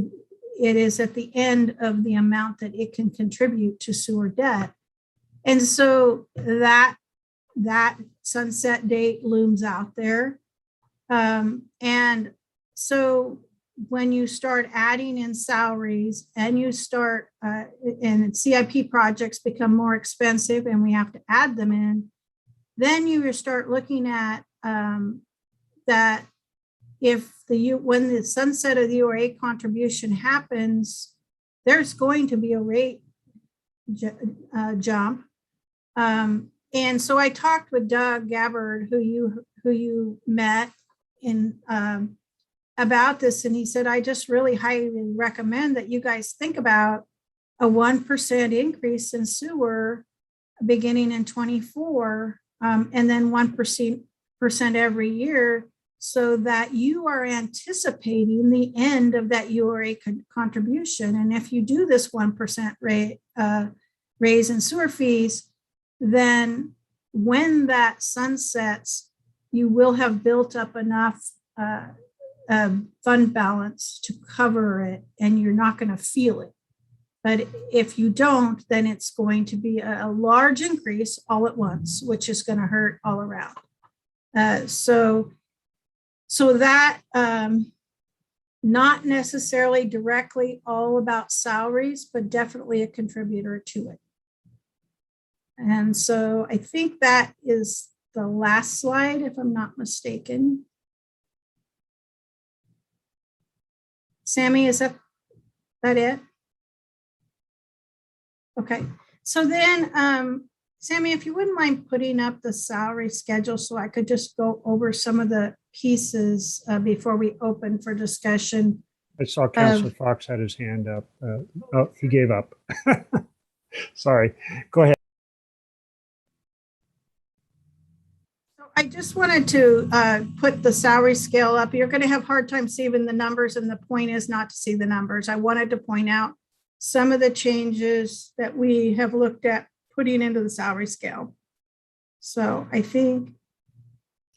is at the end of the amount that it can contribute to sewer debt. And so that sunset date looms out there. And so when you start adding in salaries and you start and CIP projects become more expensive and we have to add them in, then you start looking at that when the sunset of the URA contribution happens, there's going to be a rate jump. And so I talked with Doug Gabbard, who you met in about this, and he said, I just really highly recommend that you guys think about a 1% increase in sewer beginning in 24, and then 1% every year, so that you are anticipating the end of that URA contribution. And if you do this 1% rate raise in sewer fees, then when that sunsets, you will have built up enough fund balance to cover it, and you're not going to feel it. But if you don't, then it's going to be a large increase all at once, which is going to hurt all around. So that not necessarily directly all about salaries, but definitely a contributor to it. And so I think that is the last slide, if I'm not mistaken. Sammy, is that it? Okay, so then, Sammy, if you wouldn't mind putting up the salary schedule so I could just go over some of the pieces before we open for discussion. I saw Councilor Fox had his hand up. Oh, he gave up. Sorry, go ahead. I just wanted to put the salary scale up. You're going to have a hard time seeing the numbers, and the point is not to see the numbers. I wanted to point out some of the changes that we have looked at putting into the salary scale. So I think.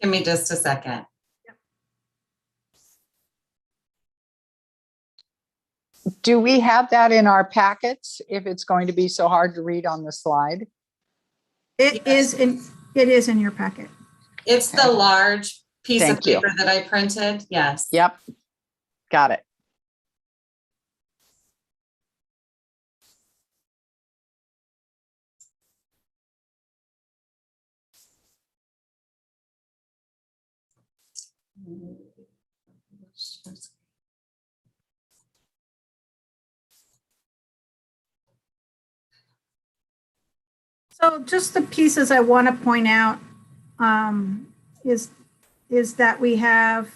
Give me just a second. Do we have that in our packets if it's going to be so hard to read on the slide? It is in your packet. It's the large piece of Thank you. paper that I printed. Yes. Yep, got it. So just the pieces I want to point out is that we have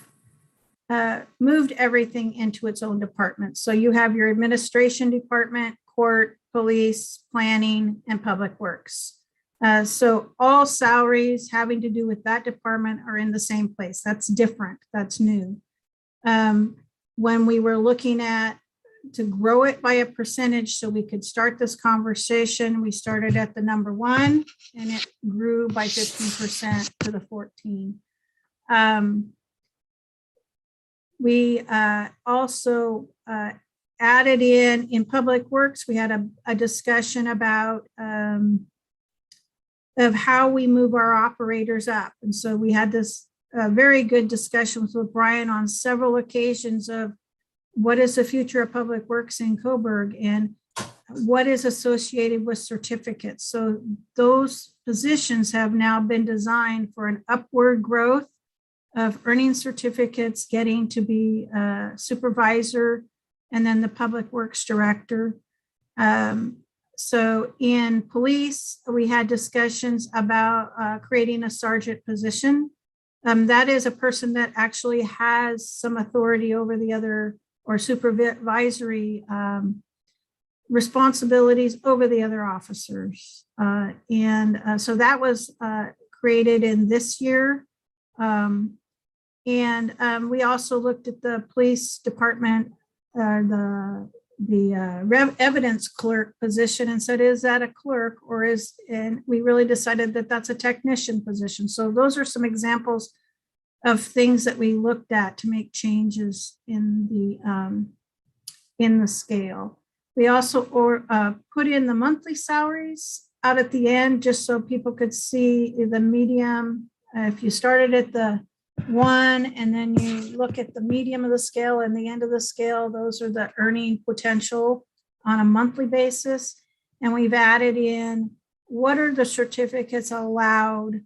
moved everything into its own department. So you have your administration department, court, police, planning, and public works. So all salaries having to do with that department are in the same place. That's different. That's new. When we were looking at to grow it by a percentage so we could start this conversation, we started at the number 1 and it grew by 15% to the 14. We also added in public works, we had a discussion about of how we move our operators up. And so we had this very good discussions with Brian on several occasions of what is the future of public works in Coburg and what is associated with certificates. So those positions have now been designed for an upward growth of earning certificates, getting to be a supervisor, and then the public works director. So in police, we had discussions about creating a sergeant position. That is a person that actually has some authority over the other or supervisory responsibilities over the other officers. So that was created in this year. We also looked at the police department, the evidence clerk position and said, is that a clerk or and we really decided that that's a technician position. So those are some examples of things that we looked at to make changes in the scale. We also put in the monthly salaries out at the end, just so people could see the medium. If you started at the 1 and then you look at the medium of the scale and the end of the scale, those are the earning potential on a monthly basis. And we've added in what are the certificates allowed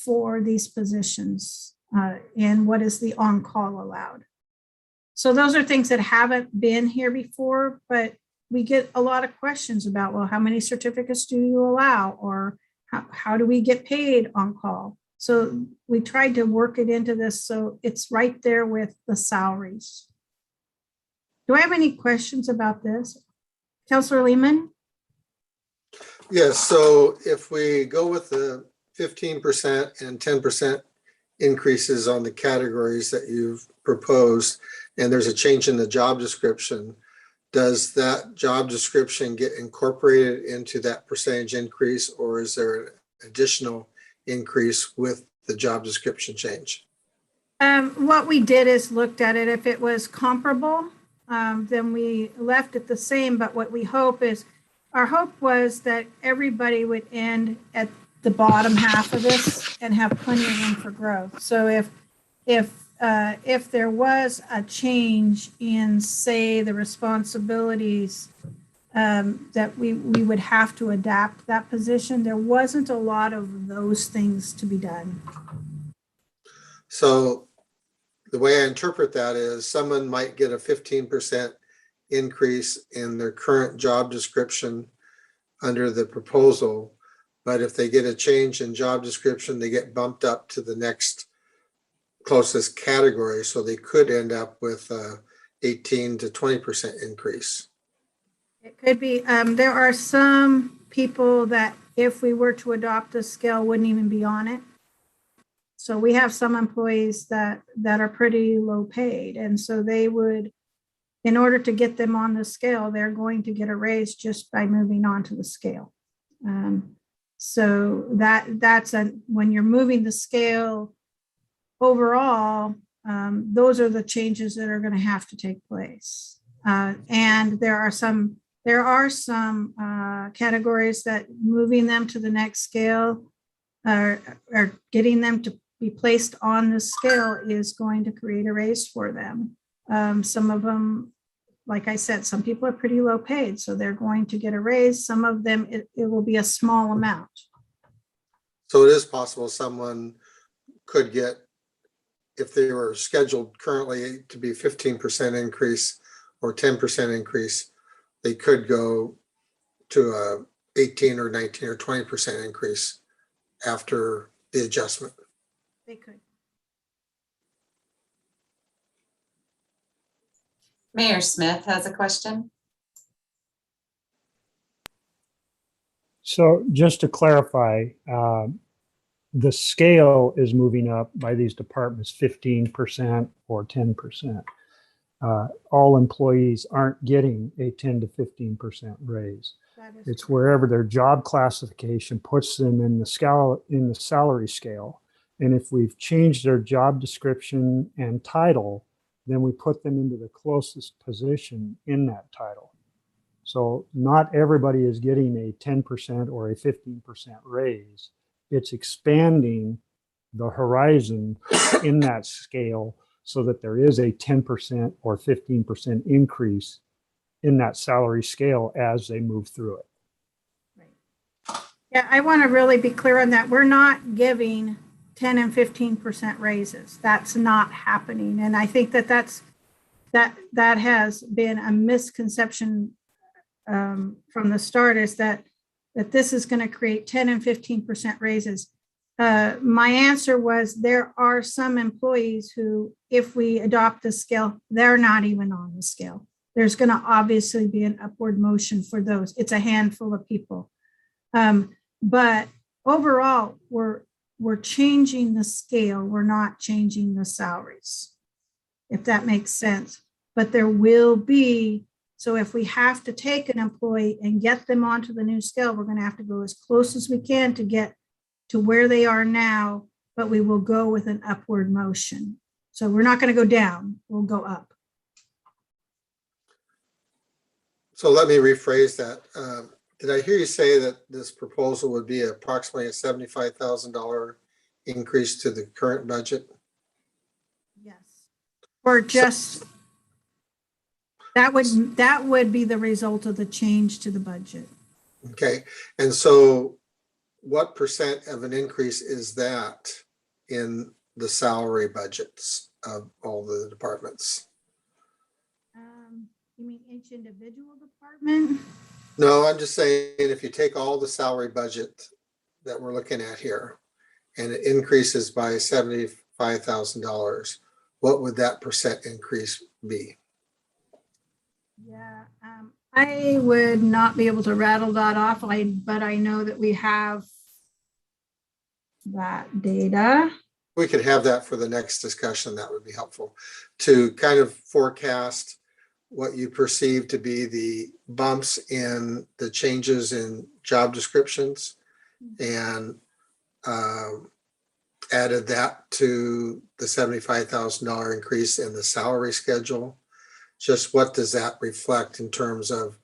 for these positions and what is the on-call allowed. So those are things that haven't been here before, but we get a lot of questions about, well, how many certificates do you allow? Or how do we get paid on call? So we tried to work it into this so it's right there with the salaries. Do I have any questions about this? Councilor Lehman? Yes, so if we go with the 15% and 10% increases on the categories that you've proposed, and there's a change in the job description, does that job description get incorporated into that percentage increase, or is there an additional increase with the job description change? What we did is looked at it. If it was comparable, then we left it the same. But what we hope is, our hope was that everybody would end at the bottom half of this and have plenty of room for growth. So if there was a change in, say, the responsibilities that we would have to adapt that position, there wasn't a lot of those things to be done. So the way I interpret that is someone might get a 15% increase in their current job description under the proposal, but if they get a change in job description, they get bumped up to the next closest category, so they could end up with 18 to 20% increase. It could be. There are some people that if we were to adopt this scale wouldn't even be on it. So we have some employees that are pretty low paid. And so they would, in order to get them on the scale, they're going to get a raise just by moving on to the scale. So that's when you're moving the scale overall, those are the changes that are going to have to take place. And there are some categories that moving them to the next scale or getting them to be placed on the scale is going to create a raise for them. Some of them, like I said, some people are pretty low paid, so they're going to get a raise. Some of them, it will be a small amount. So it is possible someone could get if they were scheduled currently to be 15% increase or 10% increase, they could go to a 18 or 19 or 20% increase after the adjustment. They could. Mayor Smith has a question. So just to clarify, the scale is moving up by these departments 15% or 10%. All employees aren't getting a 10 to 15% raise. That is It's correct. wherever their job classification puts them in the scale, in the salary scale. And if we've changed their job description and title, then we put them into the closest position in that title. So not everybody is getting a 10% or a 15% raise. It's expanding the horizon in that scale so that there is a 10% or 15% increase in that salary scale as they move through it. Yeah, I want to really be clear on that. We're not giving 10 and 15% raises. That's not happening. And I think that has been a misconception from the start, is that this is going to create 10 and 15% raises. My answer was there are some employees who, if we adopt the scale, they're not even on the scale. There's going to obviously be an upward motion for those. It's a handful of people. But overall, we're changing the scale. We're not changing the salaries, if that makes sense. But there will be, so if we have to take an employee and get them onto the new scale, we're going to have to go as close as we can to get to where they are now, but we will go with an upward motion. So we're not going to go down, we'll go up. So let me rephrase that. Did I hear you say that this proposal would be approximately a $75,000 increase to the current budget? Yes. Or just, that would be the result of the change to the budget. Okay, and so what percent of an increase is that in the salary budgets of all the departments? You mean each individual department? No, I'm just saying, if you take all the salary budget that we're looking at here and it increases by $75,000, what would that percent increase be? Yeah, I would not be able to rattle that off, but I know that we have that data. We could have that for the next discussion. That would be helpful to kind of forecast what you perceive to be the bumps in the changes in job descriptions, and added that to the $75,000 increase in the salary schedule. Just what does that reflect in terms of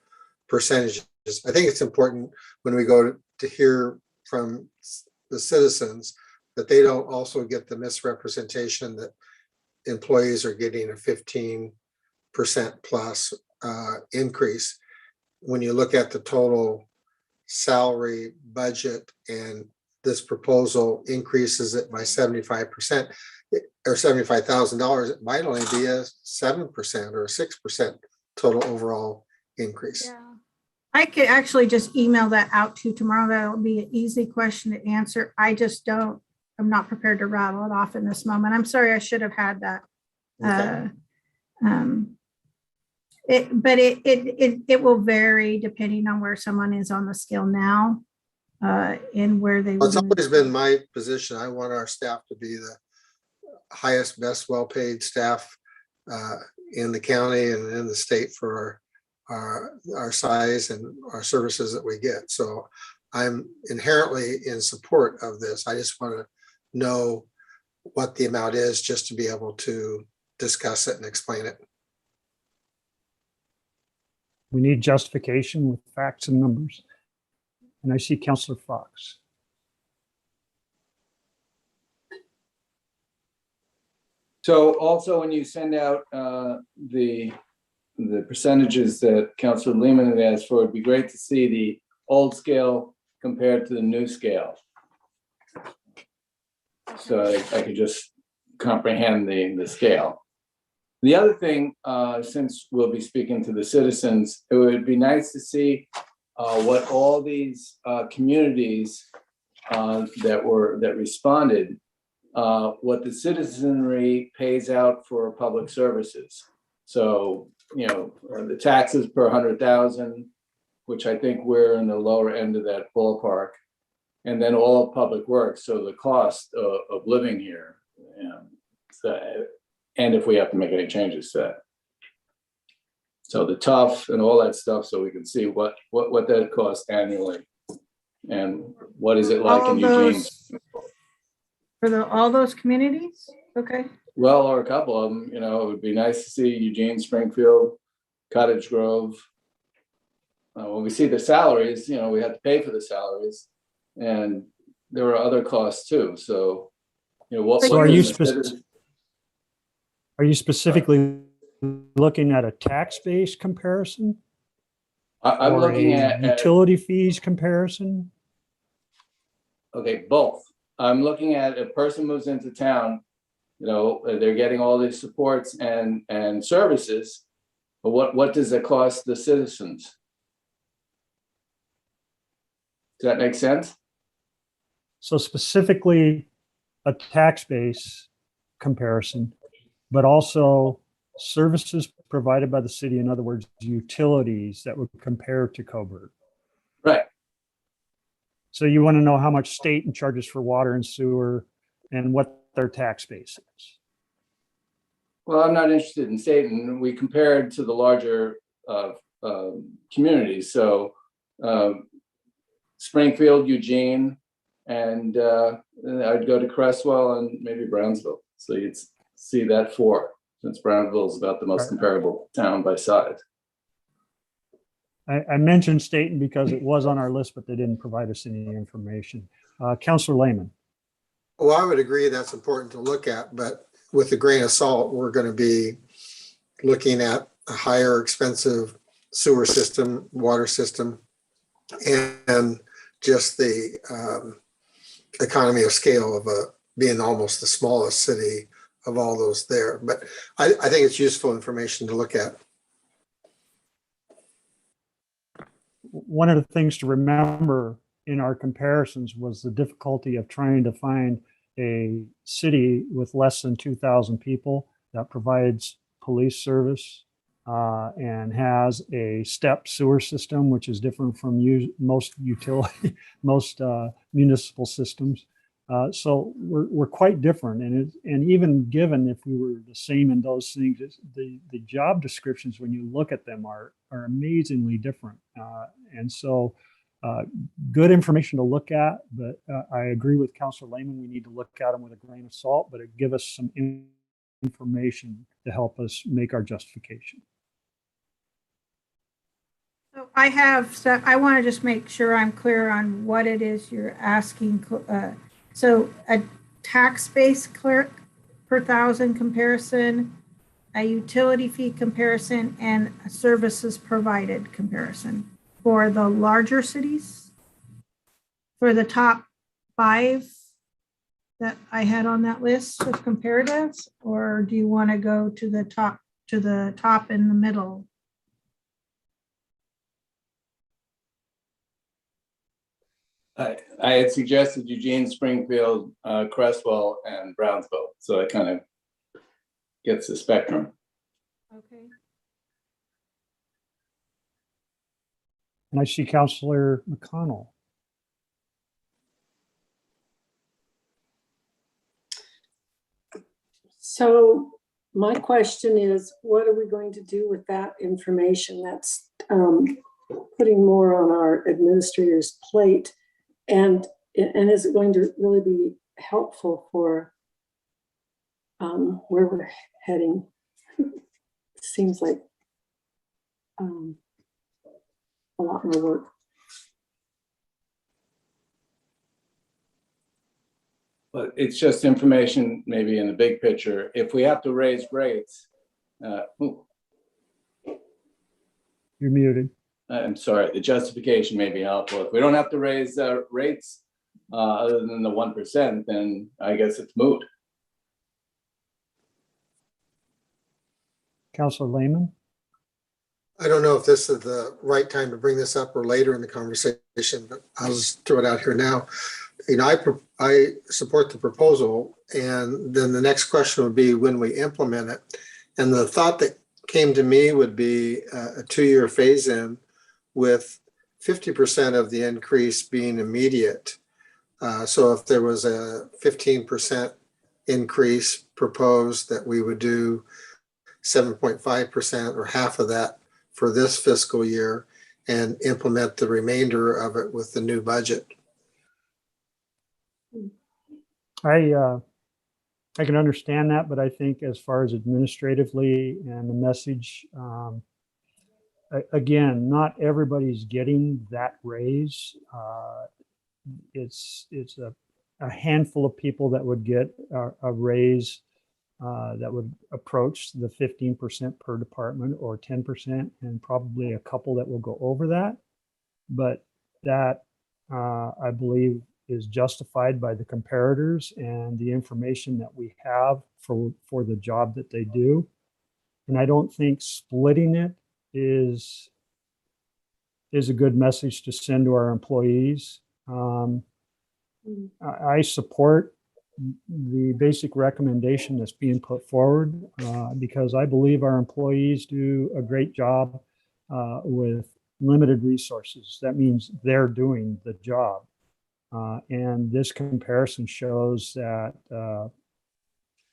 percentages? I think it's important when we go to hear from the citizens that they don't also get the misrepresentation that employees are getting a 15% plus increase. When you look at the total salary budget and this proposal increases it by 75% or $75,000, it might only be a 7% or a 6% total overall increase. Yeah. I could actually just email that out to you tomorrow. That'll be an easy question to answer. I'm not prepared to rattle it off in this moment. I'm sorry, I should have had that. Okay. It will vary depending on where someone is on the scale now, and where they. Well, it's always been my position. I want our staff to be the highest, best, well-paid staff in the county and in the state for our size and our services that we get. So I'm inherently in support of this. I just want to know what the amount is just to be able to discuss it and explain it. We need justification with facts and numbers. And I see Councillor Fox. So also when you send out the percentages that Councilor Lehman had asked for, it'd be great to see the old scale compared to the new scale. So I could just comprehend the scale. The other thing, since we'll be speaking to the citizens, it would be nice to see what all these communities that responded, what the citizenry pays out for public services. So, you know, the taxes per 100,000, which I think we're in the lower end of that ballpark, and then all public works. So the cost of living here, and if we have to make any changes to that. So the tough and all that stuff, so we can see what that costs annually, and what is it like All in Eugene? those, for all those communities? Okay. Well, or a couple of them, you know, it would be nice to see Eugene, Springfield, Cottage Grove. When we see the salaries, you know, we have to pay for the salaries, and there are other costs too. So, you know, So are you specifically looking at a tax-based comparison? I'm or looking a at utility fees comparison? okay, both. I'm looking at a person moves into town, you know, they're getting all these supports and services, but what does it cost the citizens? Does that make sense? So specifically a tax base comparison, but also services provided by the city, in other words, utilities that would compare to Coburg. Right. So you want to know how much state charges for water and sewer and what their tax base is. Well, I'm not interested in state, and we compared to the larger communities. So Springfield, Eugene, and I'd go to Crestwell and maybe Brownsville. So you'd see that four, since Brownsville is about the most comparable town by size. I mentioned Staten because it was on our list, but they didn't provide us any information. Councilor Lehman. Well, I would agree that's important to look at, but with a grain of salt, we're going to be looking at a higher expensive sewer system, water system, and just the economy of scale of being almost the smallest city of all those there. But I think it's useful information to look at. One of the things to remember in our comparisons was the difficulty of trying to find a city with less than 2,000 people that provides police service and has a step sewer system, which is different from most municipal systems. So we're quite different, and even given if we were the same in those things, the job descriptions when you look at them are amazingly different, and so good information to look at. But I agree with Councilor Lehman. We need to look at them with a grain of salt, but it give us some information to help us make our justification. So I want to just make sure I'm clear on what it is you're asking. So a tax-based clerk per thousand comparison, a utility fee comparison, and a services provided comparison for the larger cities, for the top 5 that I had on that list of comparatives, or do you want to go to the top in the middle? I had suggested Eugene, Springfield, Crestwell, and Brownsville. So it kind of gets the spectrum. Okay. And I see Councilor McConnell. So my question is, what are we going to do with that information? That's putting more on our administrator's plate. And is it going to really be helpful for where we're heading? Seems like a lot more work. But it's just information, maybe in the big picture. If we have to raise rates, You're muted. I'm sorry, the justification may be helpful. If we don't have to raise rates other than the 1%, then I guess it's moot. Counselor Lehman? I don't know if this is the right time to bring this up or later in the conversation, but I'll just throw it out here now. You know, I support the proposal, and then the next question would be when we implement it. And the thought that came to me would be a 2-year phase-in with 50% of the increase being immediate. So if there was a 15% increase proposed, that we would do 7.5% or half of that for this fiscal year and implement the remainder of it with the new budget. I can understand that, but I think as far as administratively and the message, again, not everybody's getting that raise. It's a handful of people that would get a raise that would approach the 15% per department or 10%, and probably a couple that will go over that. But that, I believe, is justified by the comparators and the information that we have for the job that they do. And I don't think splitting it is a good message to send to our employees. I support the basic recommendation that's being put forward because I believe our employees do a great job with limited resources. That means they're doing the job. And this comparison shows that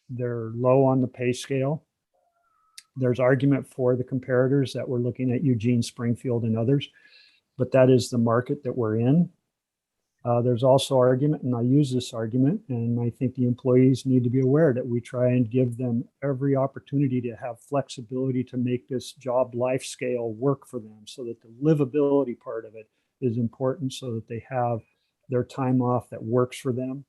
they're low on the pay scale. There's argument for the comparators that we're looking at Eugene, Springfield, and others, but that is the market that we're in. There's also argument, and I use this argument, and I think the employees need to be aware that we try and give them every opportunity to have flexibility to make this job life scale work for them, so that the livability part of it is important, so that they have their time off that works for them.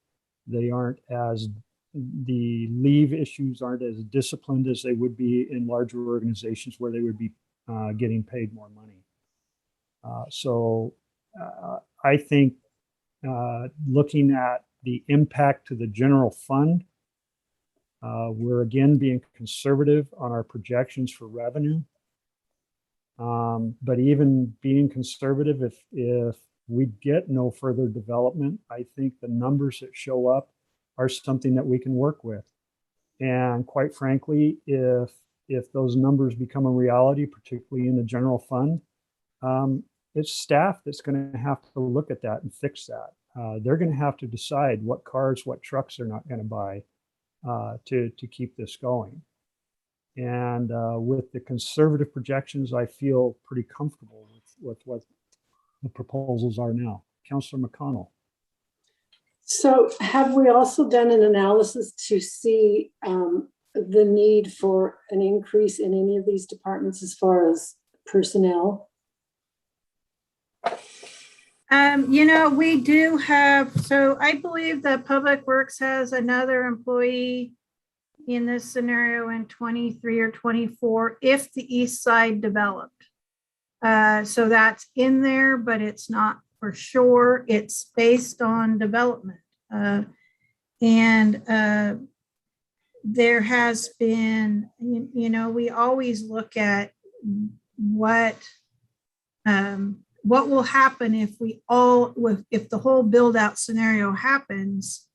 They aren't as, the leave issues aren't as disciplined as they would be in larger organizations where they would be getting paid more money. So I think looking at the impact to the general fund, we're again being conservative on our projections for revenue. But even being conservative, if we get no further development, I think the numbers that show up are something that we can work with. And quite frankly, if those numbers become a reality, particularly in the general fund, it's staff that's going to have to look at that and fix that. They're going to have to decide what cars, what trucks they're not going to buy to keep this going. And with the conservative projections, I feel pretty comfortable with what the proposals are now. Councillor McConnell. So have we also done an analysis to see the need for an increase in any of these departments as far as personnel? You know, we do have, so I believe that Public Works has another employee in this scenario in 23 or 24 if the east side developed. So that's in there, but it's not for sure. It's based on development. There has been, you know, we always look at what will happen if if the whole build out scenario happens.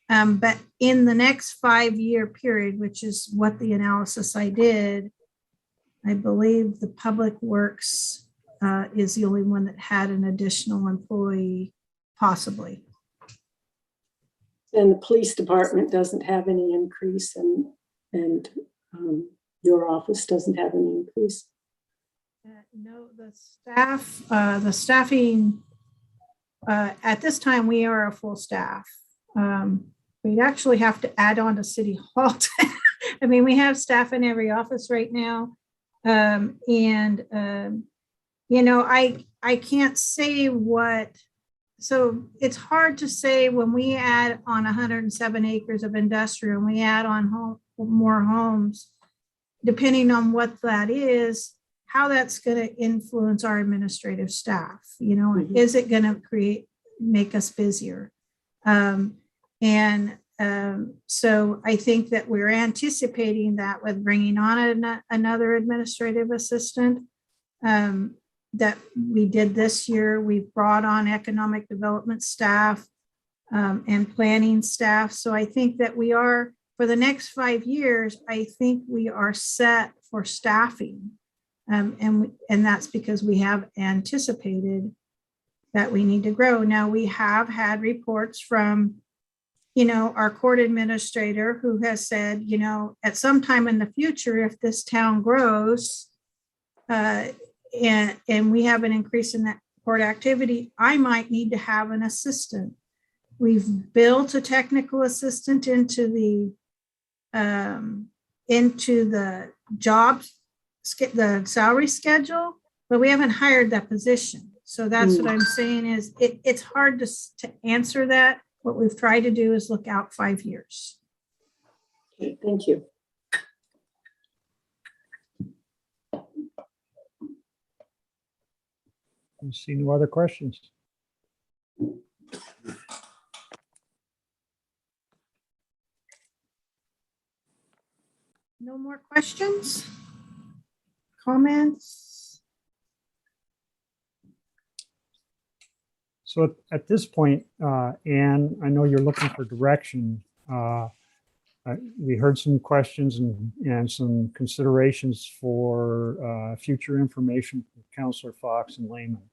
But in the next 5-year period, which is what the analysis I did, I believe the Public Works is the only one that had an additional employee, possibly. And the police department doesn't have any increase, and your office doesn't have any increase. No, the staffing, at this time, we are a full staff. We'd actually have to add on to City Hall. I mean, we have staff in every office right now. You know, I can't say what, so it's hard to say when we add on 107 acres of industrial and we add on more homes, depending on what that is, how that's going to influence our administrative staff. You know, is it going to make us busier? And So I think that we're anticipating that with bringing on another administrative assistant that we did this year. We've brought on economic development staff and planning staff. So I think that we are, for the next 5 years, I think we are set for staffing. And that's because we have anticipated that we need to grow. Now, we have had reports from, our court administrator who has said, at some time in the future, if this town grows and we have an increase in that court activity, I might need to have an assistant. We've built a technical assistant into the the salary schedule, but we haven't hired that position. So that's what I'm saying is it's hard to answer that. What we've tried to do is look out 5 years. Okay, thank you. I see no other questions. No more questions? Comments? So at this point, Anne, I know you're looking for direction. We heard some questions and some considerations for future information from Councillor Fox and Lehman.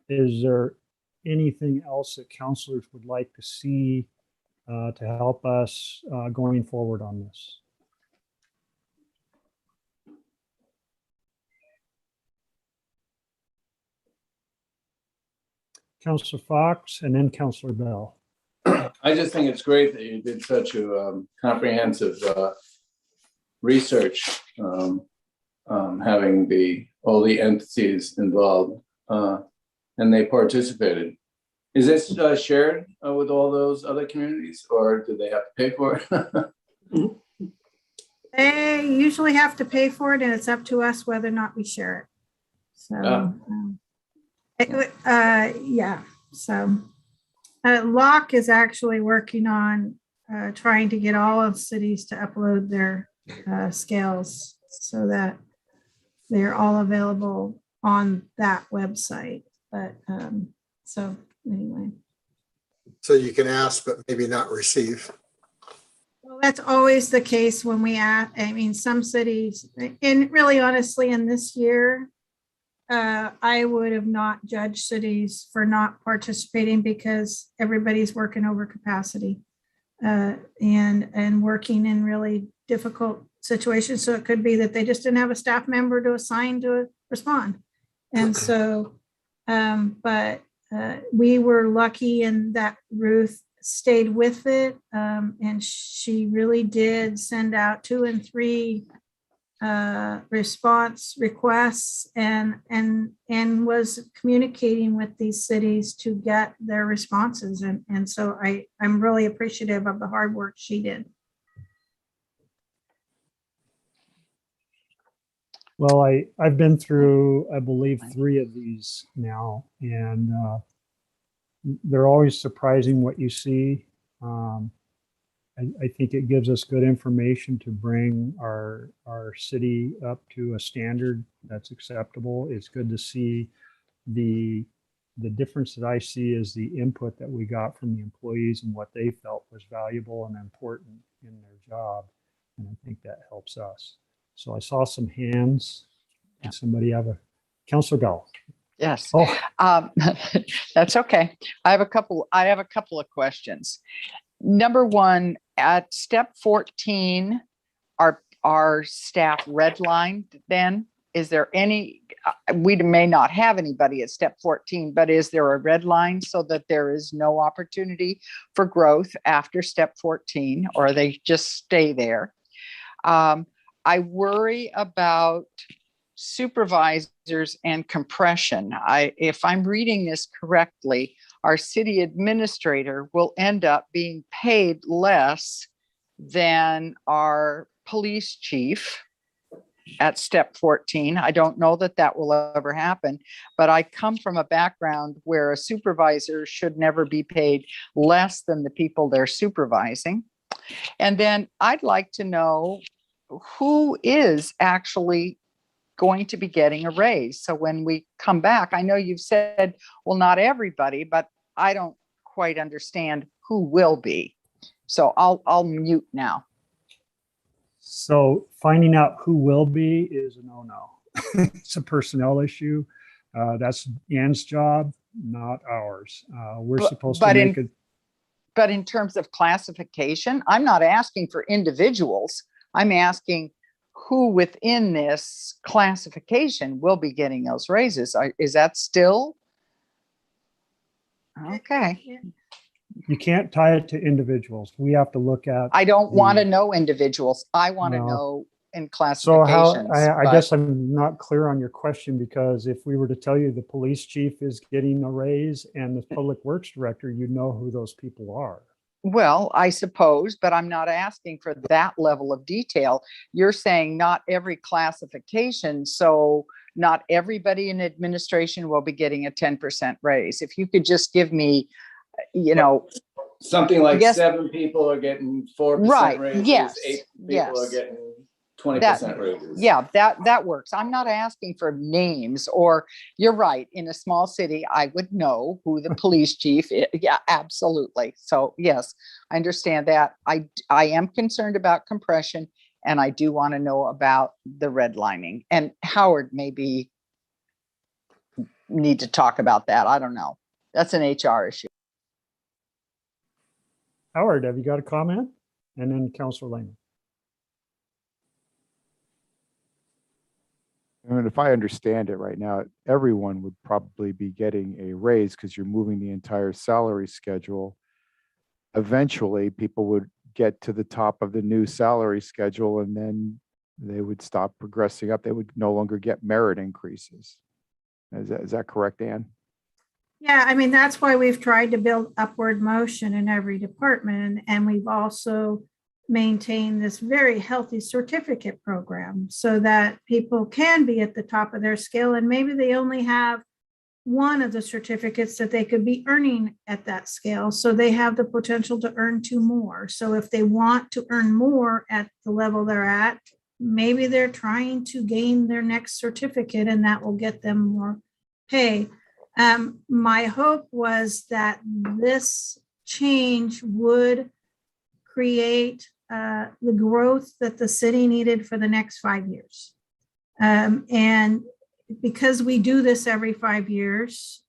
Is there anything else that councillors would like to see to help us going forward on this? Councillor Fox and then Councillor Bell. I just think it's great that you did such a comprehensive research, having all the entities involved, and they participated. Is this shared with all those other communities, or do they have to pay for it? They usually have to pay for it, and it's up to us whether or not we share it. So, yeah. So, Locke is actually working on trying to get all of cities to upload their scales so that they're all available on that website. But so anyway. So you can ask, but maybe not receive. Well, that's always the case when we ask. I mean, some cities, and really honestly, in this year, I would have not judged cities for not participating because everybody's working over capacity and working in really difficult situations. So it could be that they just didn't have a staff member to assign to respond. And so, but we were lucky in that Ruth stayed with it, and she really did send out 2 and 3 response requests and was communicating with these cities to get their responses. And so I'm really appreciative of the hard work she did. Well, I've been through, I believe, 3 of these now, and they're always surprising what you see. I think it gives us good information to bring our city up to a standard that's acceptable. It's good to see the difference that I see is the input that we got from the employees and what they felt was valuable and important in their job. And I think that helps us. So I saw some hands. Did somebody have a, Councillor Bell? Yes. Oh, That's okay. I have a couple of questions. Number one, at step 14, are staff redlined then? Is there any, we may not have anybody at step 14, but is there a red line so that there is no opportunity for growth after step 14, or they just stay there? I worry about supervisors and compression. If I'm reading this correctly, our city administrator will end up being paid less than our police chief at step 14. I don't know that that will ever happen, but I come from a background where a supervisor should never be paid less than the people they're supervising. And then I'd like to know who is actually going to be getting a raise. So when we come back, I know you've said, well, not everybody, but I don't quite understand who will be. So I'll mute now. So finding out who will be is a no-no. It's a personnel issue. That's Ann's job, not ours. We're But- supposed to but make it. But in terms of classification, I'm not asking for individuals. I'm asking who within this classification will be getting those raises. Is that still? Okay, You can't tie it to individuals. We have to look at. I don't want to the- know individuals. I want to No. know in So how, classifications. I but- guess I'm not clear on your question, because if we were to tell you the police chief is getting a raise and the public works director, you know who those people are. Well, I suppose, but I'm not asking for that level of detail. You're saying not every classification, so not everybody in administration will be getting a 10% raise. If you could just give me, Something like Yes. 7 people are getting 4% Right, raises, yes, 8 people are yes. getting 20% raises. yeah, that works. I'm not asking for names, or you're right, in a small city, I would know who the police chief is. Yeah, absolutely. So yes, I understand that. I am concerned about compression, and I do want to know about the redlining. And Howard maybe need to talk about that. I don't know. That's an HR issue. Howard, have you got a comment? And then Councilor Lehman. I mean, if I understand it right now, everyone would probably be getting a raise because you're moving the entire salary schedule. Eventually, people would get to the top of the new salary schedule, and then they would stop progressing up. They would no longer get merit increases. Is that correct, Ann? Yeah, I mean, that's why we've tried to build upward motion in every department. And we've also maintained this very healthy certificate program so that people can be at the top of their scale. And maybe they only have one of the certificates that they could be earning at that scale. So they have the potential to earn 2 more. So if they want to earn more at the level they're at, maybe they're trying to gain their next certificate, and that will get them more pay. My hope was that this change would create the growth that the city needed for the next 5 years. And because we do this every 5 years,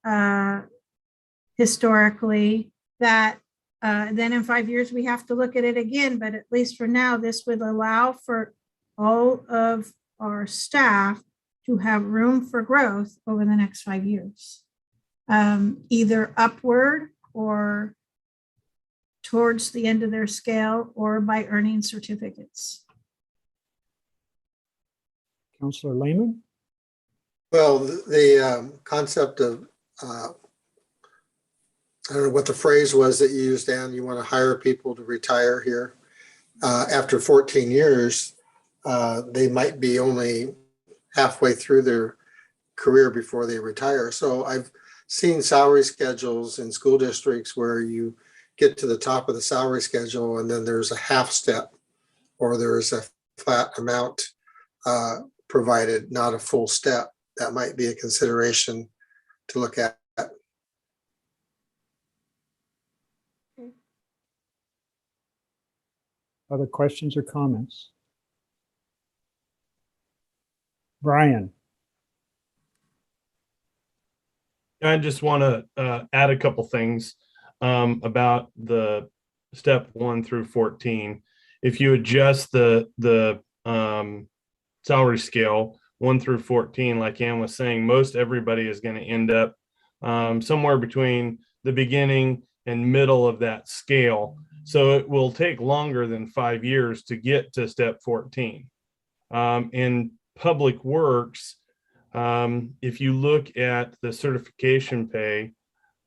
historically, that then in 5 years, we have to look at it again. But at least for now, this would allow for all of our staff to have room for growth over the next 5 years, either upward or towards the end of their scale, or by earning certificates. Councilor Lehman? Well, the concept of, I don't know what the phrase was that you used, Dan, you want to hire people to retire here. After 14 years, they might be only halfway through their career before they retire. So I've seen salary schedules in school districts where you get to the top of the salary schedule and then there's a half step, or there's a flat amount provided, not a full step. That might be a consideration to look at. Other questions or comments? Brian? I just want to add a couple things about the step 1 through 14. If you adjust the salary scale 1 through 14, like Ann was saying, most everybody is going to end up somewhere between the beginning and middle of that scale. So it will take longer than 5 years to get to step 14. In Public Works, if you look at the certification pay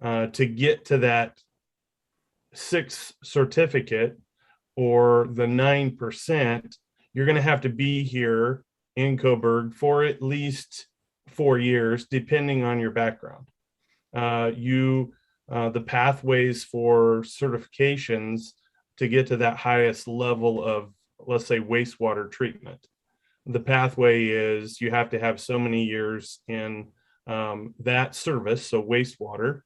to get to that 6th certificate, or the 9%, you're going to have to be here in Coburg for at least 4 years, depending on your background. The pathways for certifications to get to that highest level of, let's say, wastewater treatment. The pathway is you have to have so many years in that service, so wastewater.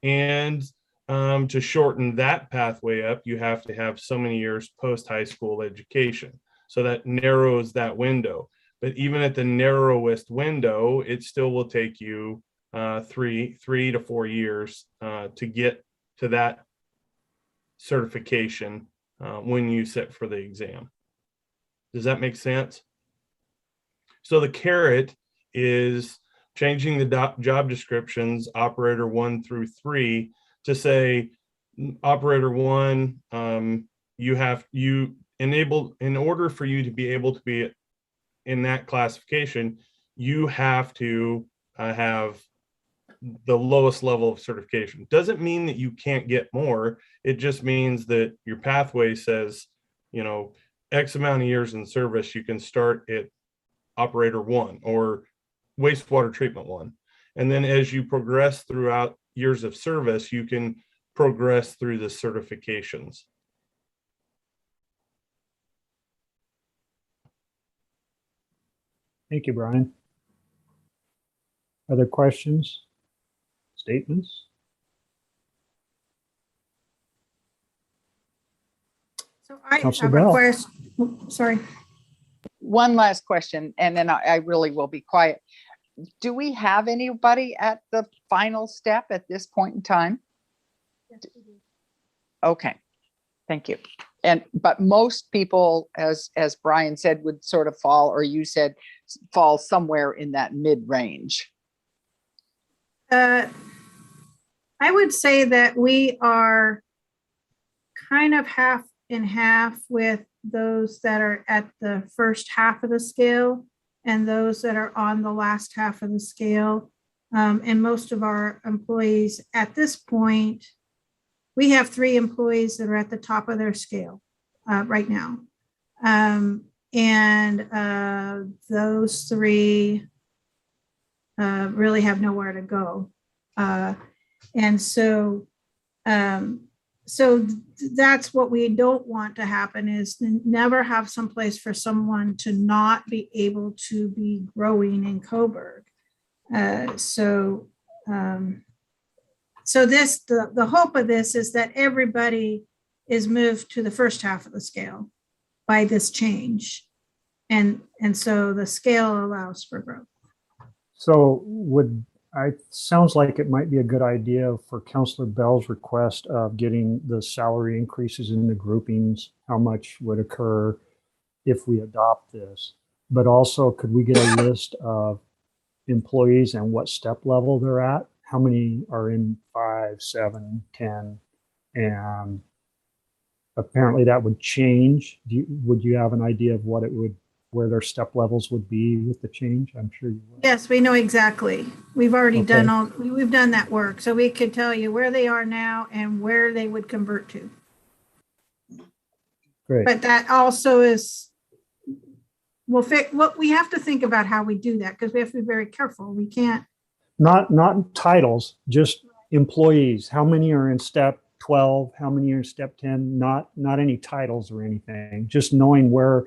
And to shorten that pathway up, you have to have so many years post-high school education. So that narrows that window. But even at the narrowest window, it still will take you 3 to 4 years to get to that certification when you sit for the exam. Does that make sense? So the carrot is changing the job descriptions, operator 1 through 3, to say, operator 1, in order for you to be able to be in that classification, you have to have the lowest level of certification. Doesn't mean that you can't get more. It just means that your pathway says, X amount of years in service, you can start at operator 1 or wastewater treatment 1. And then as you progress throughout years of service, you can progress through the certifications. Thank you, Brian. Other questions, statements? So I Counselor have a Bell. question. Sorry. One last question, and then I really will be quiet. Do we have anybody at the final step at this point in time? Okay, thank you. But most people, as Brian said, would sort of fall, or you said, fall somewhere in that mid-range. I would say that we are kind of half and half with those that are at the first half of the scale and those that are on the last half of the scale. And most of our employees at this point, we have 3 employees that are at the top of their scale right now. Those 3 really have nowhere to go. So that's what we don't want to happen, is never have someplace for someone to not be able to be growing in Coburg. So the hope of this is that everybody is moved to the first half of the scale by this change. And so the scale allows for growth. So sounds like it might be a good idea for Councilor Bell's request of getting the salary increases in the groupings, how much would occur if we adopt this. But also, could we get a list of employees and what step level they're at? How many are in 5, 7, 10? And apparently that would change. Would you have an idea of where their step levels would be with the change? I'm sure you would. Yes, we know exactly. We've already Okay. we've done that work. So we could tell you where they are now and where they would convert to. Great. But that also is, we have to think about how we do that, because we have to be very careful. We can't. Not titles, just employees. How many are in step 12? How many are in step 10? Not any titles or anything. Just knowing where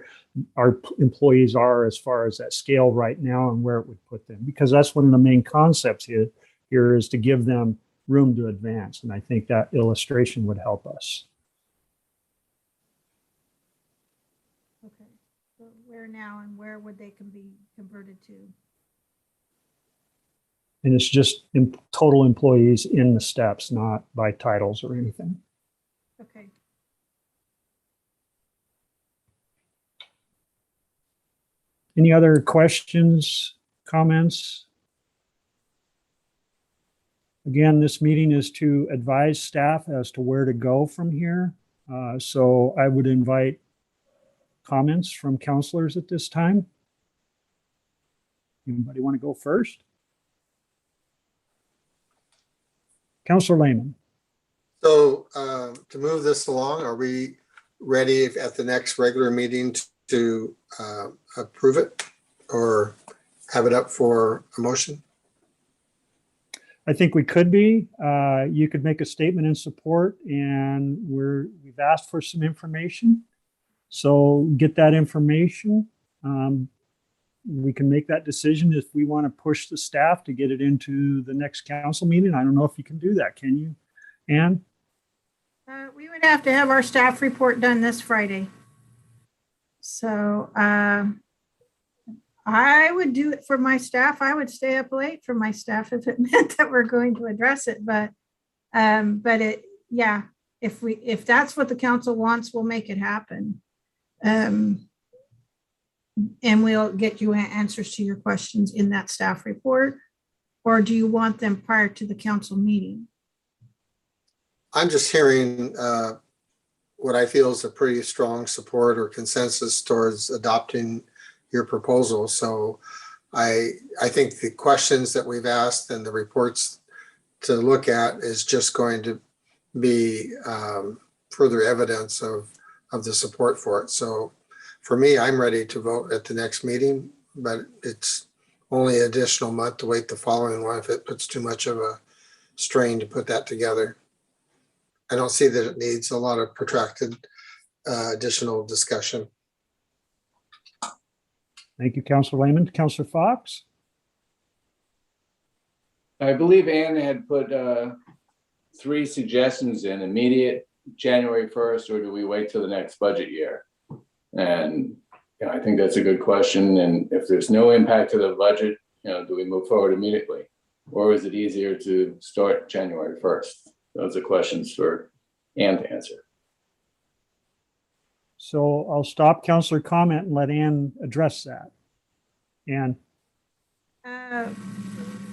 our employees are as far as that scale right now and where it would put them. Because that's one of the main concepts here is to give them room to advance. And I think that illustration would help us. Okay. So where now and where would they be converted to? And it's just total employees in the steps, not by titles or anything. Okay. Any other questions, comments? Again, this meeting is to advise staff as to where to go from here. So I would invite comments from counselors at this time. Anybody want to go first? Counselor Lehman. So to move this along, are we ready at the next regular meeting to approve it or have it up for a motion? I think we could be. You could make a statement in support, and we've asked for some information. So get that information. We can make that decision if we want to push the staff to get it into the next council meeting. I don't know if you can do that. Can you, Ann? We would have to have our staff report done this Friday. So I would do it for my staff. I would stay up late for my staff if it meant that we're going to address it. But yeah, if that's what the council wants, we'll make it happen. And we'll get you answers to your questions in that staff report. Or do you want them prior to the council meeting? I'm just hearing what I feel is a pretty strong support or consensus towards adopting your proposal. So I think the questions that we've asked and the reports to look at is just going to be further evidence of the support for it. So for me, I'm ready to vote at the next meeting, but it's only an additional month to wait the following one if it puts too much of a strain to put that together. I don't see that it needs a lot of protracted additional discussion. Thank you, Councilor Lehman. Councilor Fox? I believe Ann had put 3 suggestions in: immediate, January 1st, or do we wait till the next budget year? And I think that's a good question. And if there's no impact to the budget, do we move forward immediately? Or is it easier to start January 1st? Those are questions for Ann to answer. So I'll stop Councilor comment and let Ann address that. Ann?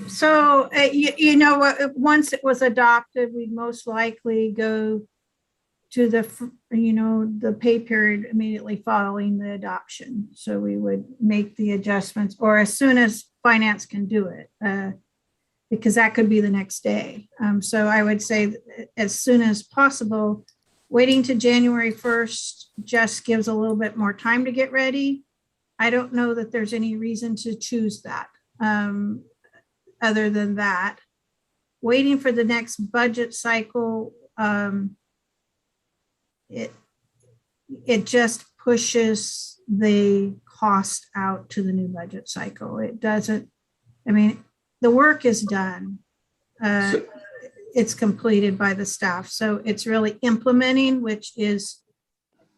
So, you know what, once it was adopted, we'd most likely go to the pay period immediately following the adoption. So we would make the adjustments, or as soon as finance can do it, because that could be the next day. So I would say as soon as possible. Waiting to January 1st just gives a little bit more time to get ready. I don't know that there's any reason to choose that. Other than that, waiting for the next budget cycle, it just pushes the cost out to the new budget cycle. It doesn't, the work is done. It's completed by the staff. So it's really implementing, which is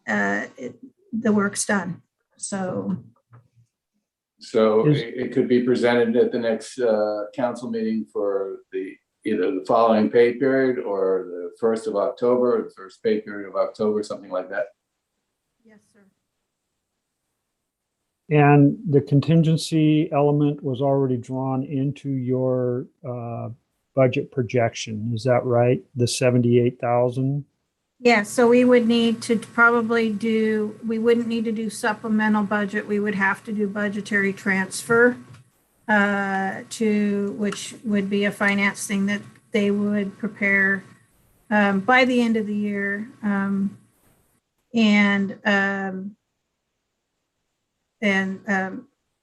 the work's done. So it could be presented at the next council meeting for either the following pay period or the 1st of October, or the first pay period of October, something like that. yes, sir. And the contingency element was already drawn into your budget projection. Is that right? The 78,000? Yeah, so we would need to we wouldn't need to do supplemental budget. We would have to do budgetary transfer which would be a finance thing that they would prepare by the end of the year.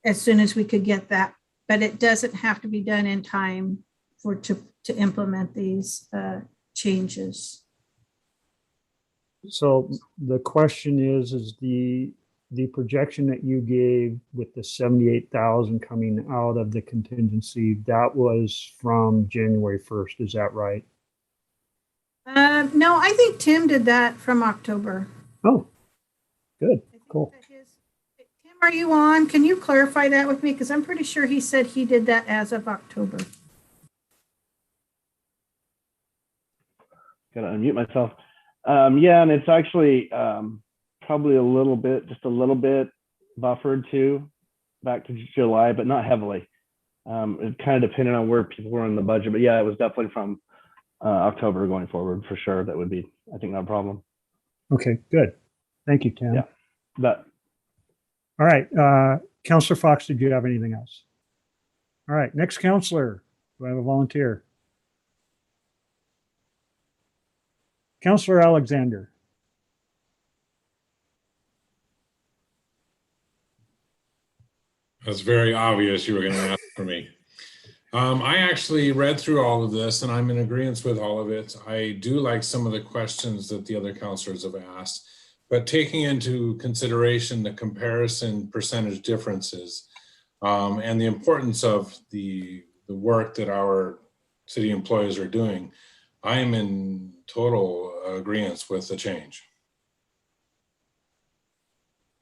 As soon as we could get that, but it doesn't have to be done in time to implement these changes. So the question is the projection that you gave with the 78,000 coming out of the contingency, that was from January 1st, is that right? No, I think Tim did that from October. Oh, good, cool. Tim, are you on? Can you clarify that with me? Because I'm pretty sure he said he did that as of October. Gotta unmute myself. Yeah, and it's actually probably just a little bit buffered too, back to July, but not heavily. It kind of depended on where people were in the budget, but yeah, it was definitely from October going forward for sure. That would be, I think, not a problem. Okay, good. Thank you, Tim. Yeah, but all right, Councilor Fox, did you have anything else? All right, next counselor. Do I have a volunteer? Councilor Alexander. That's very obvious you were going to ask for me. I actually read through all of this and I'm in agreement with all of it. I do like some of the questions that the other counselors have asked, but taking into consideration the comparison percentage differences and the importance of the work that our city employees are doing, I am in total agreement with the change.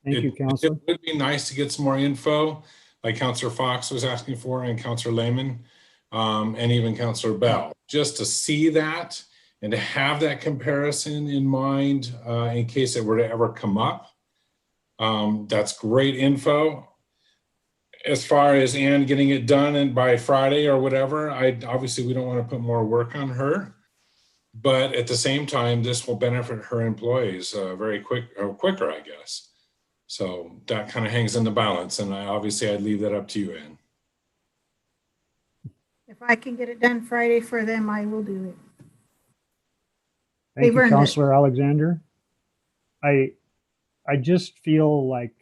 Thank you, Counselor. It would be nice to get some more info, like Counselor Fox was asking for, and Counselor Lehman, and even Counselor Bell, just to see that and to have that comparison in mind in case it were to ever come up. That's great info. As far as Ann getting it done and by Friday or whatever, obviously we don't want to put more work on her, but at the same time, this will benefit her employees very quicker, I guess. So that kind of hangs in the balance, and I'd leave that up to you, Ann. If I can get it done Friday for them, I will do it. Thank They've you, earned it. Counselor Alexander. I just feel like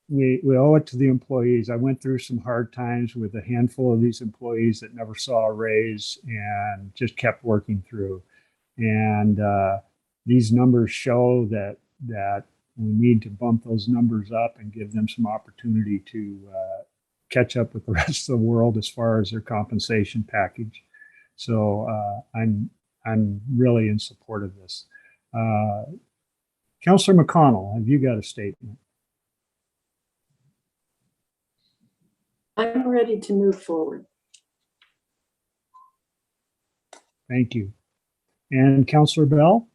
we owe it to the employees. I went through some hard times with a handful of these employees that never saw a raise and just kept working through. And these numbers show that we need to bump those numbers up and give them some opportunity to catch up with the rest of the world as far as their compensation package. So I'm really in support of this. Councillor McConnell, have you got a statement? I'm ready to move forward. Thank you. And Councillor Bell?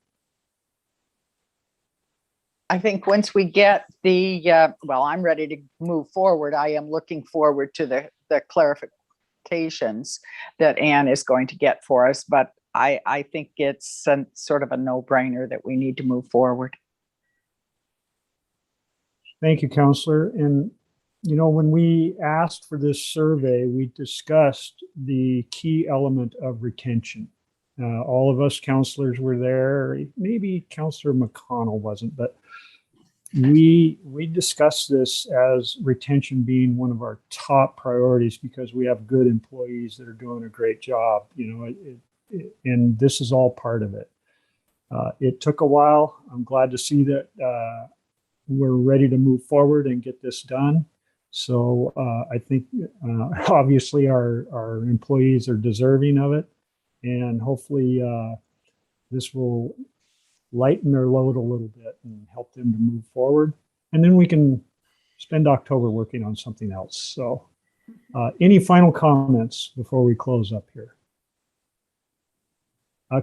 I think once we get the, well, I'm ready to move forward. I am looking forward to the clarifications that Ann is going to get for us, but I think it's sort of a no-brainer that we need to move forward. Thank you, Councillor. And, you know, when we asked for this survey, we discussed the key element of retention. All of us councillors were there. Maybe Councillor McConnell wasn't, but we discussed this as retention being one of our top priorities because we have good employees that are doing a great job, you know, and this is all part of it. It took a while. I'm glad to see that we're ready to move forward and get this done. So I think obviously our employees are deserving of it, and hopefully this will lighten their load a little bit and help them to move forward. And then we can spend October working on something else. So any final comments before we close up here?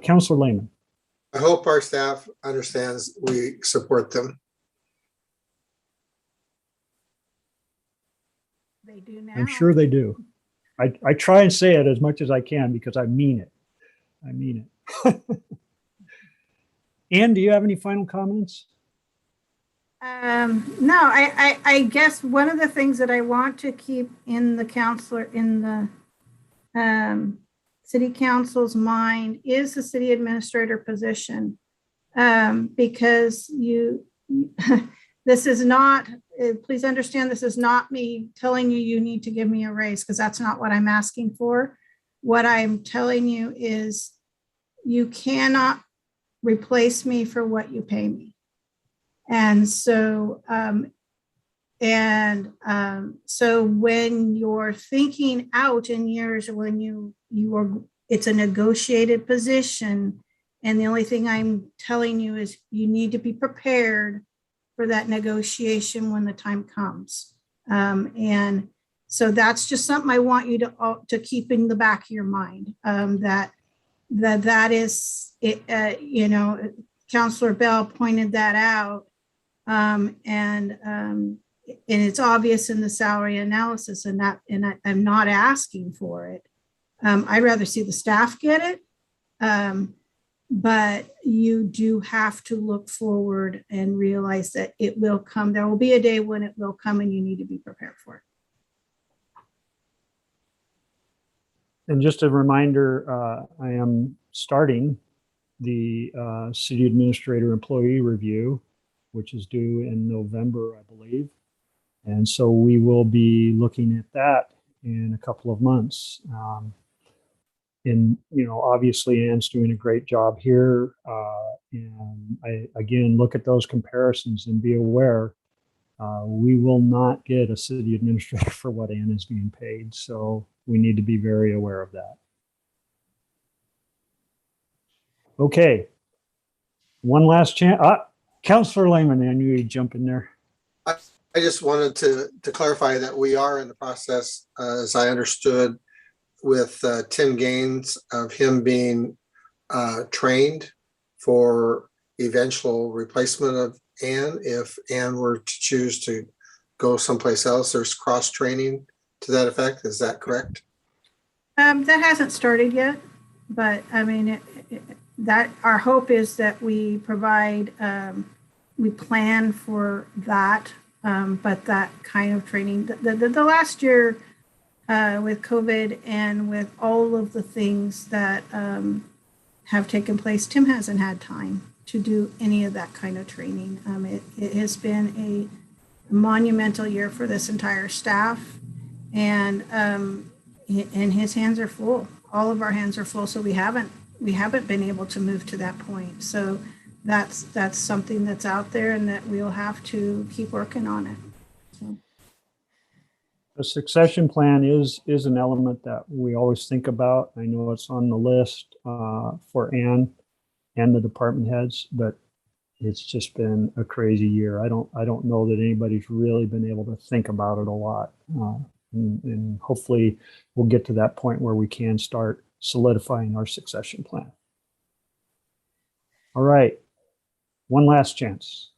Councillor Lehman. I hope our staff understands we support them. They do now. I'm sure they do. I try and say it as much as I can because I mean it. I mean it. Ann, do you have any final comments? No, I guess one of the things that I want to keep in the city council's mind is the city administrator position, because this is not, please understand, this is not me telling you need to give me a raise, because that's not what I'm asking for. What I'm telling you is you cannot replace me for what you pay me. And so, so when you're thinking out in years, when it's a negotiated position, and the only thing I'm telling you is you need to be prepared for that negotiation when the time comes. And so that's just something I want you to keep in the back of your mind, that is, you know, Councillor Bell pointed that out. And it's obvious in the salary analysis, and I'm not asking for it. I'd rather see the staff get it. But you do have to look forward and realize that it will come. There will be a day when it will come, and you need to be prepared for it. And just a reminder, I am starting the city administrator employee review, which is due in November, I believe. And so we will be looking at that in a couple of months. And, obviously Ann's doing a great job here. And I, again, look at those comparisons and be aware, we will not get a city administrator for what Ann is being paid. So we need to be very aware of that. Okay. One last chance. Councillor Lehman, I knew you'd jump in there. I just wanted to clarify that we are in the process, as I understood, with Tim Gaines of him being trained for eventual replacement of Ann. If Ann were to choose to go someplace else, there's cross training to that effect. Is that correct? That hasn't started yet, but I mean, that our hope is that we provide, we plan for that, but that kind of training, the last year with COVID and with all of the things that have taken place, Tim hasn't had time to do any of that kind of training. It has been a monumental year for this entire staff, and his hands are full. All of our hands are full, so we haven't been able to move to that point. So that's something that's out there, and that we'll have to keep working on it. So. The succession plan is an element that we always think about. I know it's on the list for Ann and the department heads, but it's just been a crazy year. I don't know that anybody's really been able to think about it a lot. And hopefully we'll get to that point where we can start solidifying our succession plan. All right, one last chance.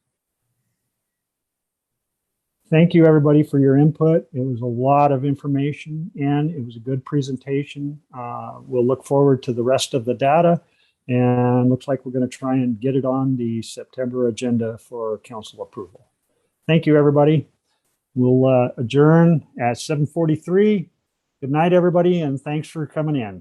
Thank you, everybody, for your input. It was a lot of information, and it was a good presentation. We'll look forward to the rest of the data, and looks like we're going to try and get it on the September agenda for council approval. Thank you, everybody. We'll adjourn at 7:43. Good night, everybody, and thanks for coming in.